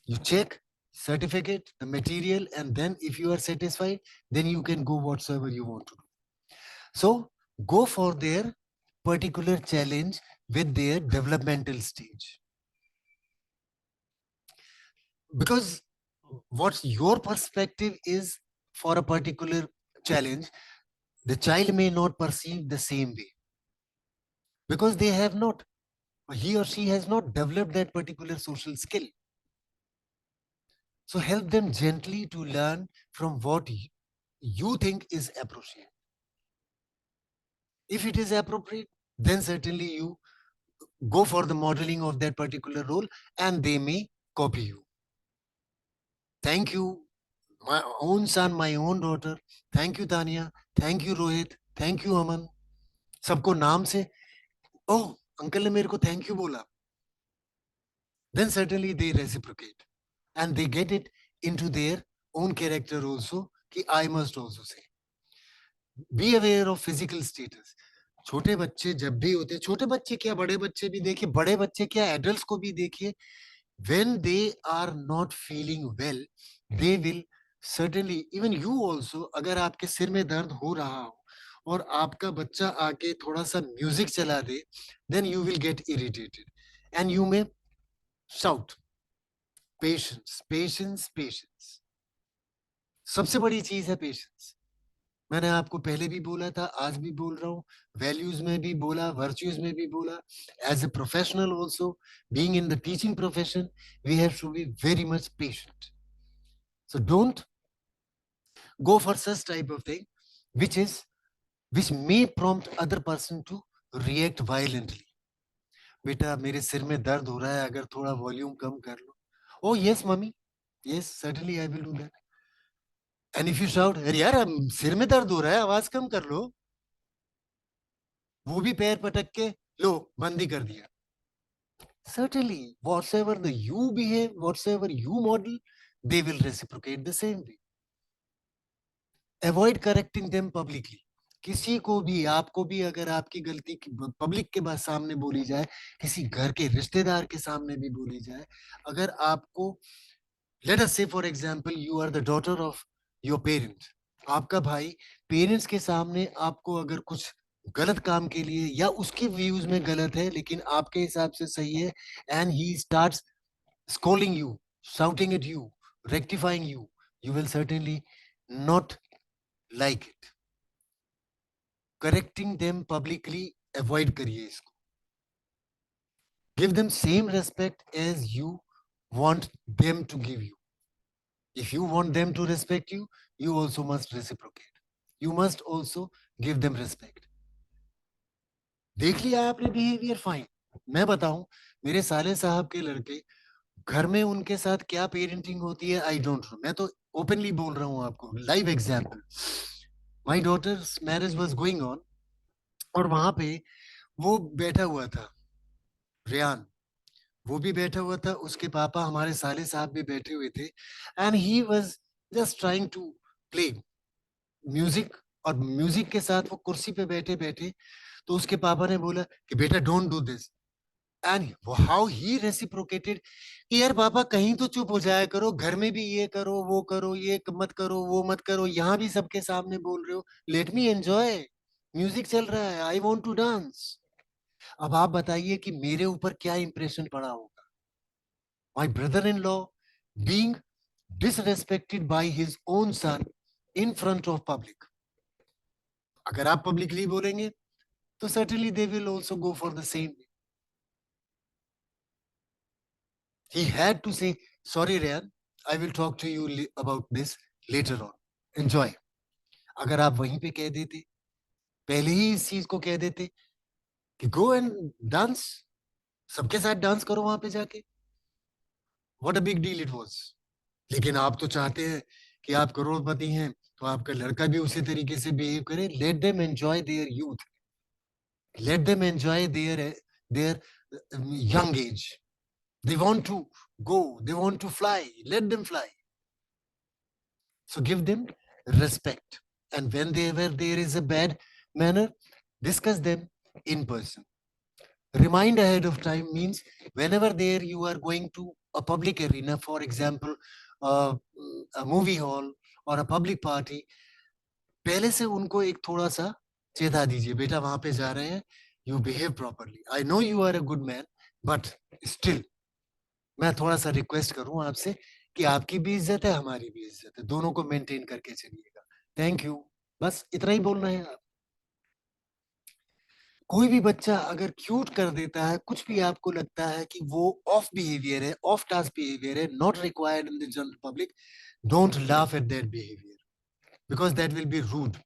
You check certificate, the material, and then if you are satisfied, then you can go whatsoever you want to do. So go for there particular challenge with their developmental stage. Because what's your perspective is for a particular challenge, the child may not perceive the same way, because they have not, he or she has not developed that particular social skill. So help them gently to learn from what you think is appropriate. If it is appropriate, then certainly you go for the modeling of that particular role and they may copy you. Thank you, my own son, my own daughter. Thank you, Tanya. Thank you, Rohit. Thank you, Aman. सबको नाम से, ओह uncle ने मेरे को thank you बोला, then certainly they reciprocate and they get it into their own character also कि I must also say. Be aware of physical status. छोटे बच्चे जब भी होते हैं, छोटे बच्चे क्या बड़े बच्चे भी देखिए, बड़े बच्चे क्या एडल्ट्स को भी देखिए, when they are not feeling well, they will certainly, even you also, अगर आपके सिर में दर्द हो रहा हो और आपका बच्चा आके थोड़ा सा म्यूजिक चला दे, then you will get irritated and you may shout. Patience, patience, patience. सबसे बड़ी चीज है पेशेंस. मैंने आपको पहले भी बोला था, आज भी बोल रहा हूँ, वैल्यूज में भी बोला, वर्च्यूज में भी बोला. As a professional also, being in the teaching profession, we have to be very much patient. So don't go for such type of thing which may prompt other person to react violently. बेटा मेरे सिर में दर्द हो रहा है, अगर थोड़ा वॉल्यूम कम कर लो. Oh yes mummy, yes certainly I will do that. And if you shout, अरे यार सिर में दर्द हो रहा है, आवाज कम कर लो, वो भी पैर पटक के लो बंद ही कर दिया. Certainly whatsoever the you behave, whatsoever you model, they will reciprocate the same way. Avoid correcting them publicly. किसी को भी, आपको भी अगर आपकी गलती पब्लिक के बाद सामने बोली जाए, किसी घर के रिश्तेदार के सामने भी बोली जाए, अगर आपको, let us say for example you are the daughter of your parent, आपका भाई पेरेंट्स के सामने आपको अगर कुछ गलत काम के लिए या उसके व्यूज में गलत है लेकिन आपके हिसाब से सही है, and he starts scolding you, shouting at you, rectifying you, you will certainly not like it. Correcting them publicly, avoid करिए इसको. Give them same respect as you want them to give you. If you want them to respect you, you also must reciprocate. You must also give them respect. देख लिया आपने behaviour, fine. मैं बताऊं, मेरे साले साहब के लड़के घर में उनके साथ क्या पेरेंटिंग होती है, आई डोंट नो. मैं तो ओपनली बोल रहा हूं आपको, live example. My daughter's marriage was going on और वहां पे वो बैठा हुआ था, रियान, वो भी बैठा हुआ था, उसके पापा हमारे साले साहब भी बैठे हुए थे, and he was just trying to play music, और म्यूजिक के साथ वो कुर्सी पे बैठे बैठे, तो उसके पापा ने बोला कि बेटा don't do this, and how he reciprocated कि यार पापा कहीं तो चुप हो जाया करो, घर में भी ये करो वो करो, ये मत करो वो मत करो, यहाँ भी सबके सामने बोल रहे हो, लेट मी एंजॉय, म्यूजिक चल रहा है, आई वॉन्ट टू डांस. अब आप बताइए कि मेरे ऊपर क्या इंप्रेशन पड़ा होगा. My brother-in-law being disrespected by his own son in front of public. अगर आप publicly बोलेंगे तो certainly they will also go for the same. He had to say, sorry Ryan, I will talk to you about this later on. Enjoy. अगर आप वहीं पे कह देते, पहले ही इस चीज को कह देते कि go and dance, सबके साथ डांस करो वहां पे जाके, what a big deal it was. लेकिन आप तो चाहते हैं कि आप करोड़पति हैं तो आपका लड़का भी उसी तरीके से बिहेव करे. Let them enjoy their youth, let them enjoy there young age. They want to go, they want to fly, let them fly. So give them respect, and whenever there is a bad manner, discuss them in person. Remind ahead of time means whenever there you are going to a public arena, for example a movie hall or a public party, पहले से उनको एक थोड़ा सा चेता दीजिए, बेटा वहां पे जा रहे हैं, you behave properly. I know you are a good man, but still मैं थोड़ा सा रिक्वेस्ट करूं आपसे कि आपकी भी इज्जत है, हमारी भी इज्जत है, दोनों को मेंटेन करके चलिएगा. Thank you. बस इतना ही बोलना है. कोई भी बच्चा अगर क्यूट कर देता है, कुछ भी आपको लगता है कि वो ऑफ बिहेवियर है, ऑफ टास्क बिहेवियर है, not required in the general public, don't laugh at that behaviour, because that will be rude.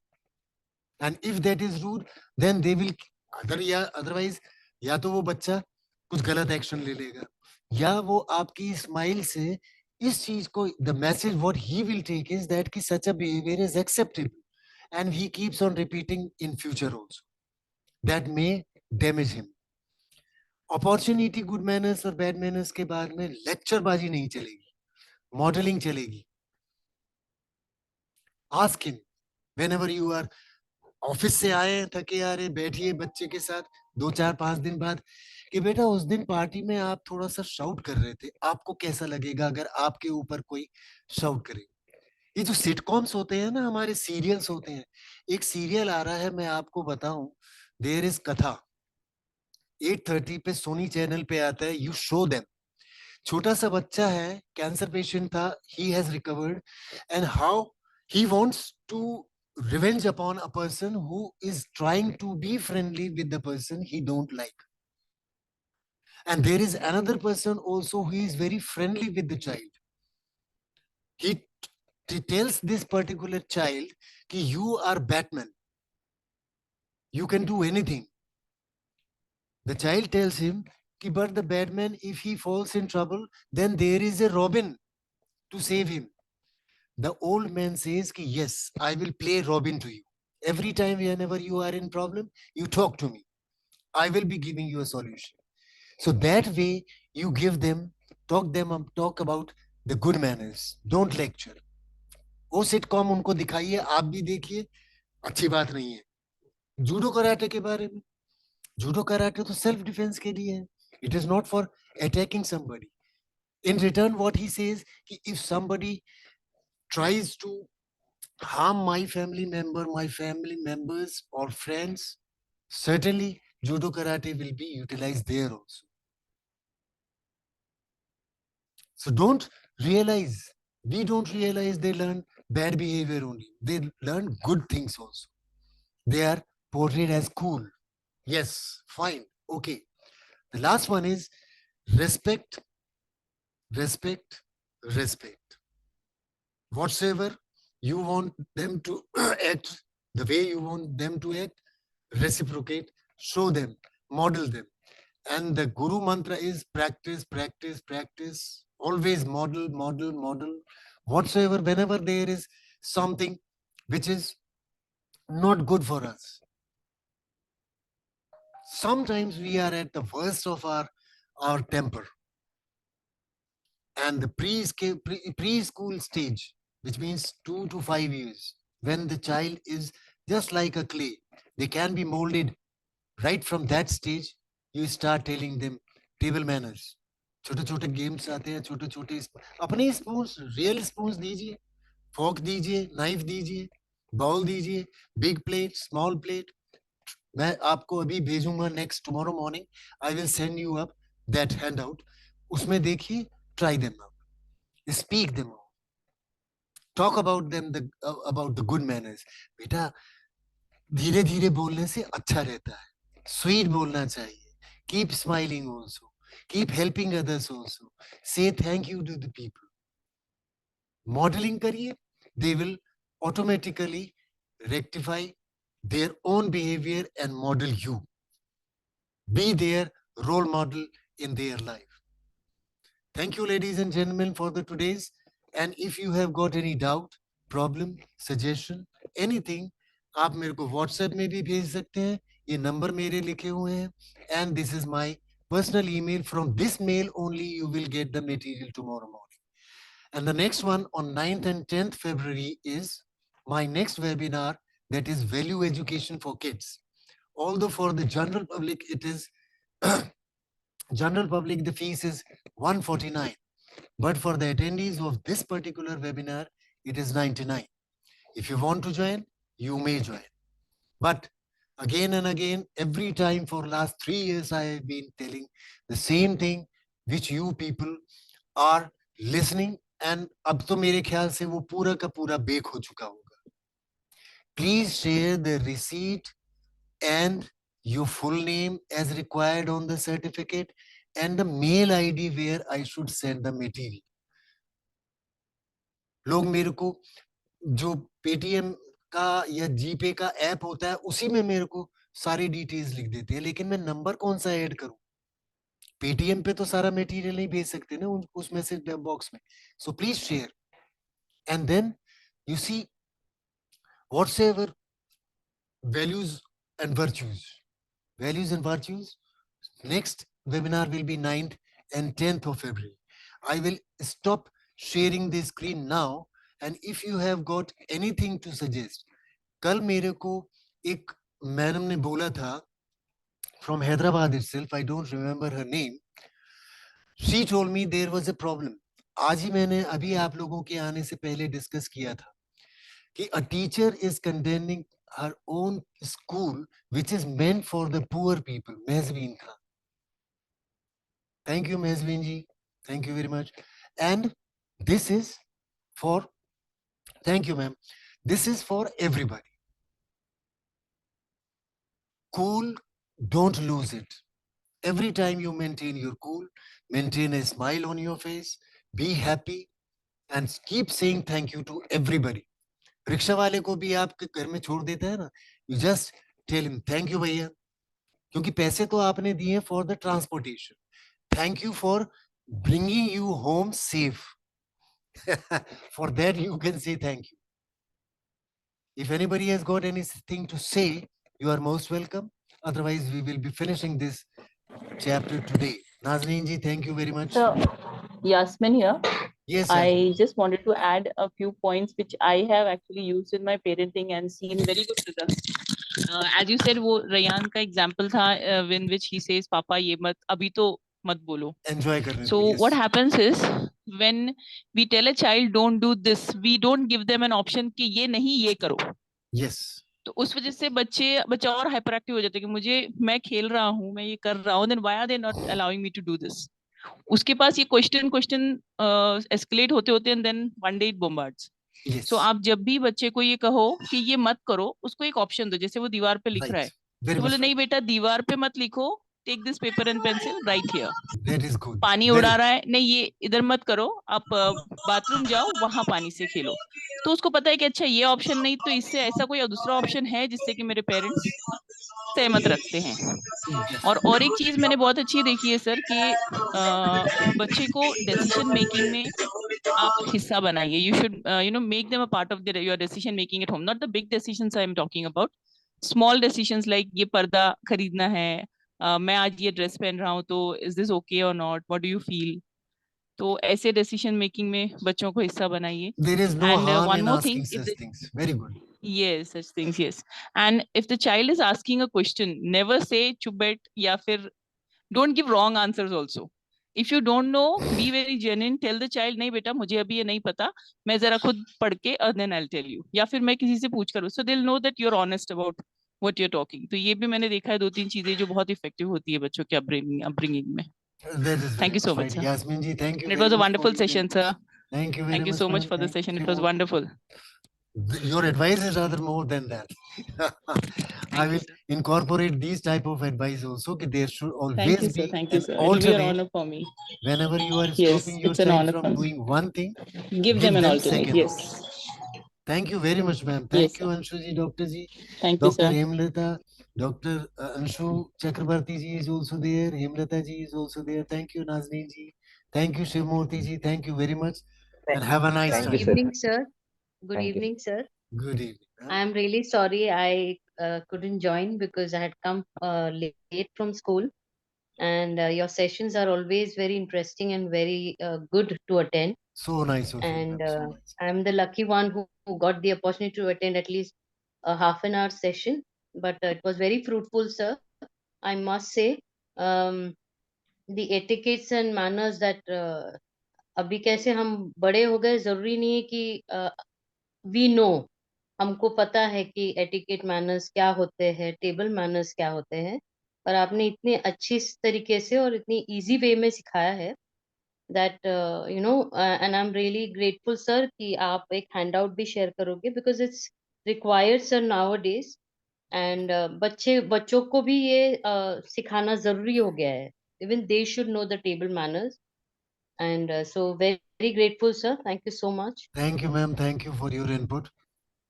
And if that is rude, then they will otherwise या तो वो बच्चा कुछ गलत एक्शन ले लेगा, या वो आपकी स्माइल से इस चीज को, the message what he will take is that कि such a behaviour is acceptable and he keeps on repeating in future also. That may damage him. Opportunity good manners और बैड मैनर्स के बाद में लेक्चरबाजी नहीं चलेगी, मॉडलिंग चलेगी. Ask him whenever you are office से आए, थके आ रहे, बैठिए बच्चे के साथ 2 4 5 दिन बाद कि बेटा उस दिन पार्टी में आप थोड़ा सा शाउट कर रहे थे, आपको कैसा लगेगा अगर आपके ऊपर कोई शाउट करे. ये जो सिटकॉम्स होते हैं ना, हमारे सीरियल्स होते हैं. एक सीरियल आ रहा है, मैं आपको बताऊं, देयर इज कथा, 8:30 पे सोनी चैनल पे आता है. You show them. छोटा सा बच्चा है, कैंसर पेशेंट था, he has recovered, and how he wants to revenge upon a person who is trying to be friendly with the person he don't like. And there is another person also who is very friendly with the child. He tells this particular child कि you are Batman, you can do anything. The child tells him कि but the Batman, if he falls in trouble, then there is a Robin to save him. The old man says कि yes, I will play Robin to you. Every time whenever you are in problem, you talk to me. I will be giving you a solution. So that way you give them, talk about the good manners. Don't lecture. वो sitcom उनको दिखाइए, आप भी देखिए, अच्छी बात नहीं है. जूडो कराटे के बारे में, जूडो कराटे तो सेल्फ डिफेंस के लिए है. It is not for attacking somebody. In return, what he says, if somebody tries to harm my family member, my family members or friends, certainly judo karate will be utilized there also. So we don't realize they learn bad behavior only. They learn good things also. They are portrayed as cool. Yes, fine, okay. The last one is respect, respect, respect. Whatsoever you want them to act, the way you want them to act, reciprocate, show them, model them. And the Guru mantra is practice, practice, practice. Always model, model, model. Whatsoever, whenever there is something which is not good for us. Sometimes we are at the worst of our temper. And the preschool stage, which means 2 to 5 years, when the child is just like a clay, they can be molded. Right from that stage, you start telling them table manners. छोटे छोटे games आते हैं, छोटे छोटे अपने spoon, real spoon दीजिए, फोक दीजिए, knife दीजिए, बाउल दीजिए, बिग प्लेट, स्मॉल प्लेट. मैं आपको अभी भेजूंगा, next tomorrow morning I will send you up that hand out. उसमें देखिए, try them out, speak them out, talk about them, about the good manners. बेटा धीरे धीरे बोलने से अच्छा रहता है, स्वीट बोलना चाहिए. Keep smiling also, keep helping others also, say thank you to the people. Modelling करिए, they will automatically rectify their own behavior and model you. Be their role model in their life. Thank you, ladies and gentlemen, for the today's. And if you have got any doubt, problem, suggestion, anything, आप मेरे को WhatsApp में भी भेज सकते हैं. ये number मेरे लिखे हुए हैं. And this is my personal email. From this mail only you will get the material tomorrow morning. And the next one on 9th and 10th February is my next webinar, that is value education for kids. Although for the general public, it is general public, the fees is 149. But for the attendees of this particular webinar, it is 99. If you want to join, you may join. But Again and again, every time for last 3 years, I have been telling the same thing, which you people are listening. And अब तो मेरे ख्याल से वो पूरा का पूरा bake हो चुका होगा. Please share the receipt and your full name as required on the certificate and the mail ID where I should send the material. लोग मेरे को जो पेटीएम का या जीपे का ऐप होता है उसी में मेरे को सारी डिटेल्स लिख देते हैं, लेकिन मैं नंबर कौन सा ऐड करूं? पेटीएम पे तो सारा मटेरियल नहीं भेज सकते ना उस मैसेज बॉक्स में. So please share and then you see whatsoever values and virtues. Values and virtues. Next webinar will be 9th and 10th of February. I will stop sharing the screen now, and if you have got anything to suggest, कल मेरे को एक madam ने बोला था from Hyderabad itself, I don't remember her name. She told me there was a problem. आज ही मैंने अभी आप लोगों के आने से पहले डिस्कस किया था कि a teacher is condemning her own school which is meant for the poor people. Mehzbeen Khan. Thank you, Mehzbeen ji. Thank you very much. And this is for, thank you, ma'am. This is for everybody. Cool, don't lose it. Every time you maintain your cool, maintain a smile on your face, be happy, and keep saying thank you to everybody. Rickshaw वाले को भी आप घर में छोड़ देता है ना, you just tell him thank you भैया, क्योंकि पैसे तो आपने दिए for the transportation. Thank you for bringing you home safe. For that you can say thank you. If anybody has got anything to say, you are most welcome. Otherwise, we will be finishing this chapter today. Nazneen ji, thank you very much. So, Yasmin here. Yes, I just wanted to add a few points which I have actually used in my parenting and seen very good results. As you said, वो Ryan का example था in which he says, "पापा ये मत अभी तो मत बोलो." enjoy करने So दो. Yes. what happens is when we tell a child don't do this, we don't give them an option कि ये नहीं ये करो. Yes. तो उस वजह से बच्चा और हाइपर एक्टिव हो जाता है कि मैं खेल रहा हूँ, मैं ये कर रहा हूँ, then why are they not allowing me to do this? उसके पास ये क्वेश्चन एस्केलेट होते होते and then one day it bombards. So आप जब भी बच्चे को ये कहो कि ये मत करो, उसको एक ऑप्शन दो. जैसे वो दीवार पे लिख रहा है, तो बोले नहीं बेटा दीवार पे मत लिखो, take this paper and pencil, right here. That is good. पानी उड़ा रहा है, नहीं ये इधर मत करो, आप बाथरूम जाओ वहां पानी से खेलो. तो उसको पता है कि अच्छा ये ऑप्शन नहीं, तो इससे ऐसा कोई दूसरा ऑप्शन है जिससे कि मेरे पेरेंट्स सहमत रखते हैं. और एक चीज मैंने बहुत अच्छी देखी है सर कि बच्चे को डिसीजन मेकिंग में आप हिस्सा बनाइए. You should make them a part of your decision making at home. Not the big decisions I am talking about, small decisions like ये पर्दा खरीदना है, मैं आज ये ड्रेस पहन रहा हूँ, तो इज दिस ओके और not, what do you feel. तो ऐसे डिसीजन मेकिंग में बच्चों को हिस्सा बनाइए. There is no And harm one in more thing, asking such things. Very good. yes, such things, yes. And if the child is asking a question, never say chubet ya fir don't give wrong answers also. If you don't know, be very genuine, tell the child नहीं बेटा मुझे अभी ये नहीं पता, मैं जरा खुद पढ़ के and then I'll tell you, या फिर मैं किसी से पूछ कर. So they'll know that you're honest about what you're talking. तो ये भी मैंने देखा है 2-3 चीजें जो बहुत इफेक्टिव होती है बच्चों के upbringing में. That is Thank you so much, sir. Yasmin ji, thank you And it very was a much wonderful for session, sir. Thank you very Thank you much, so much ma'am. for the Thank session. you It was more. wonderful. Your advice is rather more than that. I will incorporate these type of advice also. That there should Thank always you, sir. be Thank you, an sir. It will be an alternate. honor for me. Whenever you are Yes, stopping your it's an child honor for from me. doing one thing, Give them an them alternate. second Yes. option. Thank you very much, ma'am. Yes, Thank you, sir. Anshu ji, Dr. ji, Thank you, Dr. sir. Hemlata, Dr. Anshu Chakrabarti ji is also there. Hemlata ji is also there. Thank you, Nazneen ji. Thank you, Shivmurthy ji. Thank you very much, and have a nice Thank time. you, sir. Evening, sir. Good Thank you. evening, sir. Good evening. I am really sorry I couldn't join because I had come late from school, and your sessions are always very interesting and very good to attend. So nice of you, And ma'am. So nice. I'm the lucky one who got the opportunity to attend at least a half an hour session. But it was very fruitful, sir. I must say, the etiquettes and manners that अभी कैसे हम बड़े हो गए, जरूरी नहीं है कि we know, हमको पता है कि एटिकेट मैनर्स क्या होते हैं, टेबल मैनर्स क्या होते हैं, और आपने इतनी अच्छी तरीके से और इतनी इजी वे में सिखाया है that and I'm really grateful sir कि आप एक handout भी share करोगे because it's required sir nowadays and बच्चों को भी ये सिखाना जरूरी हो गया है. Even they should know the table manners and so very grateful sir. Thank you so much. Thank you, ma'am. Thank you for your input.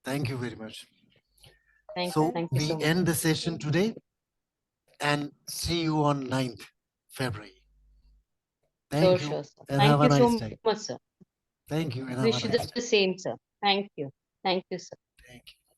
Thank you very much. So Thank you we so much. end the session today and see you on 9th February. Thank you Sure sir. and have Thank a you so nice time. much sir. Thank you and have a Wish you nice the time. same sir. Thank you sir. Thank you.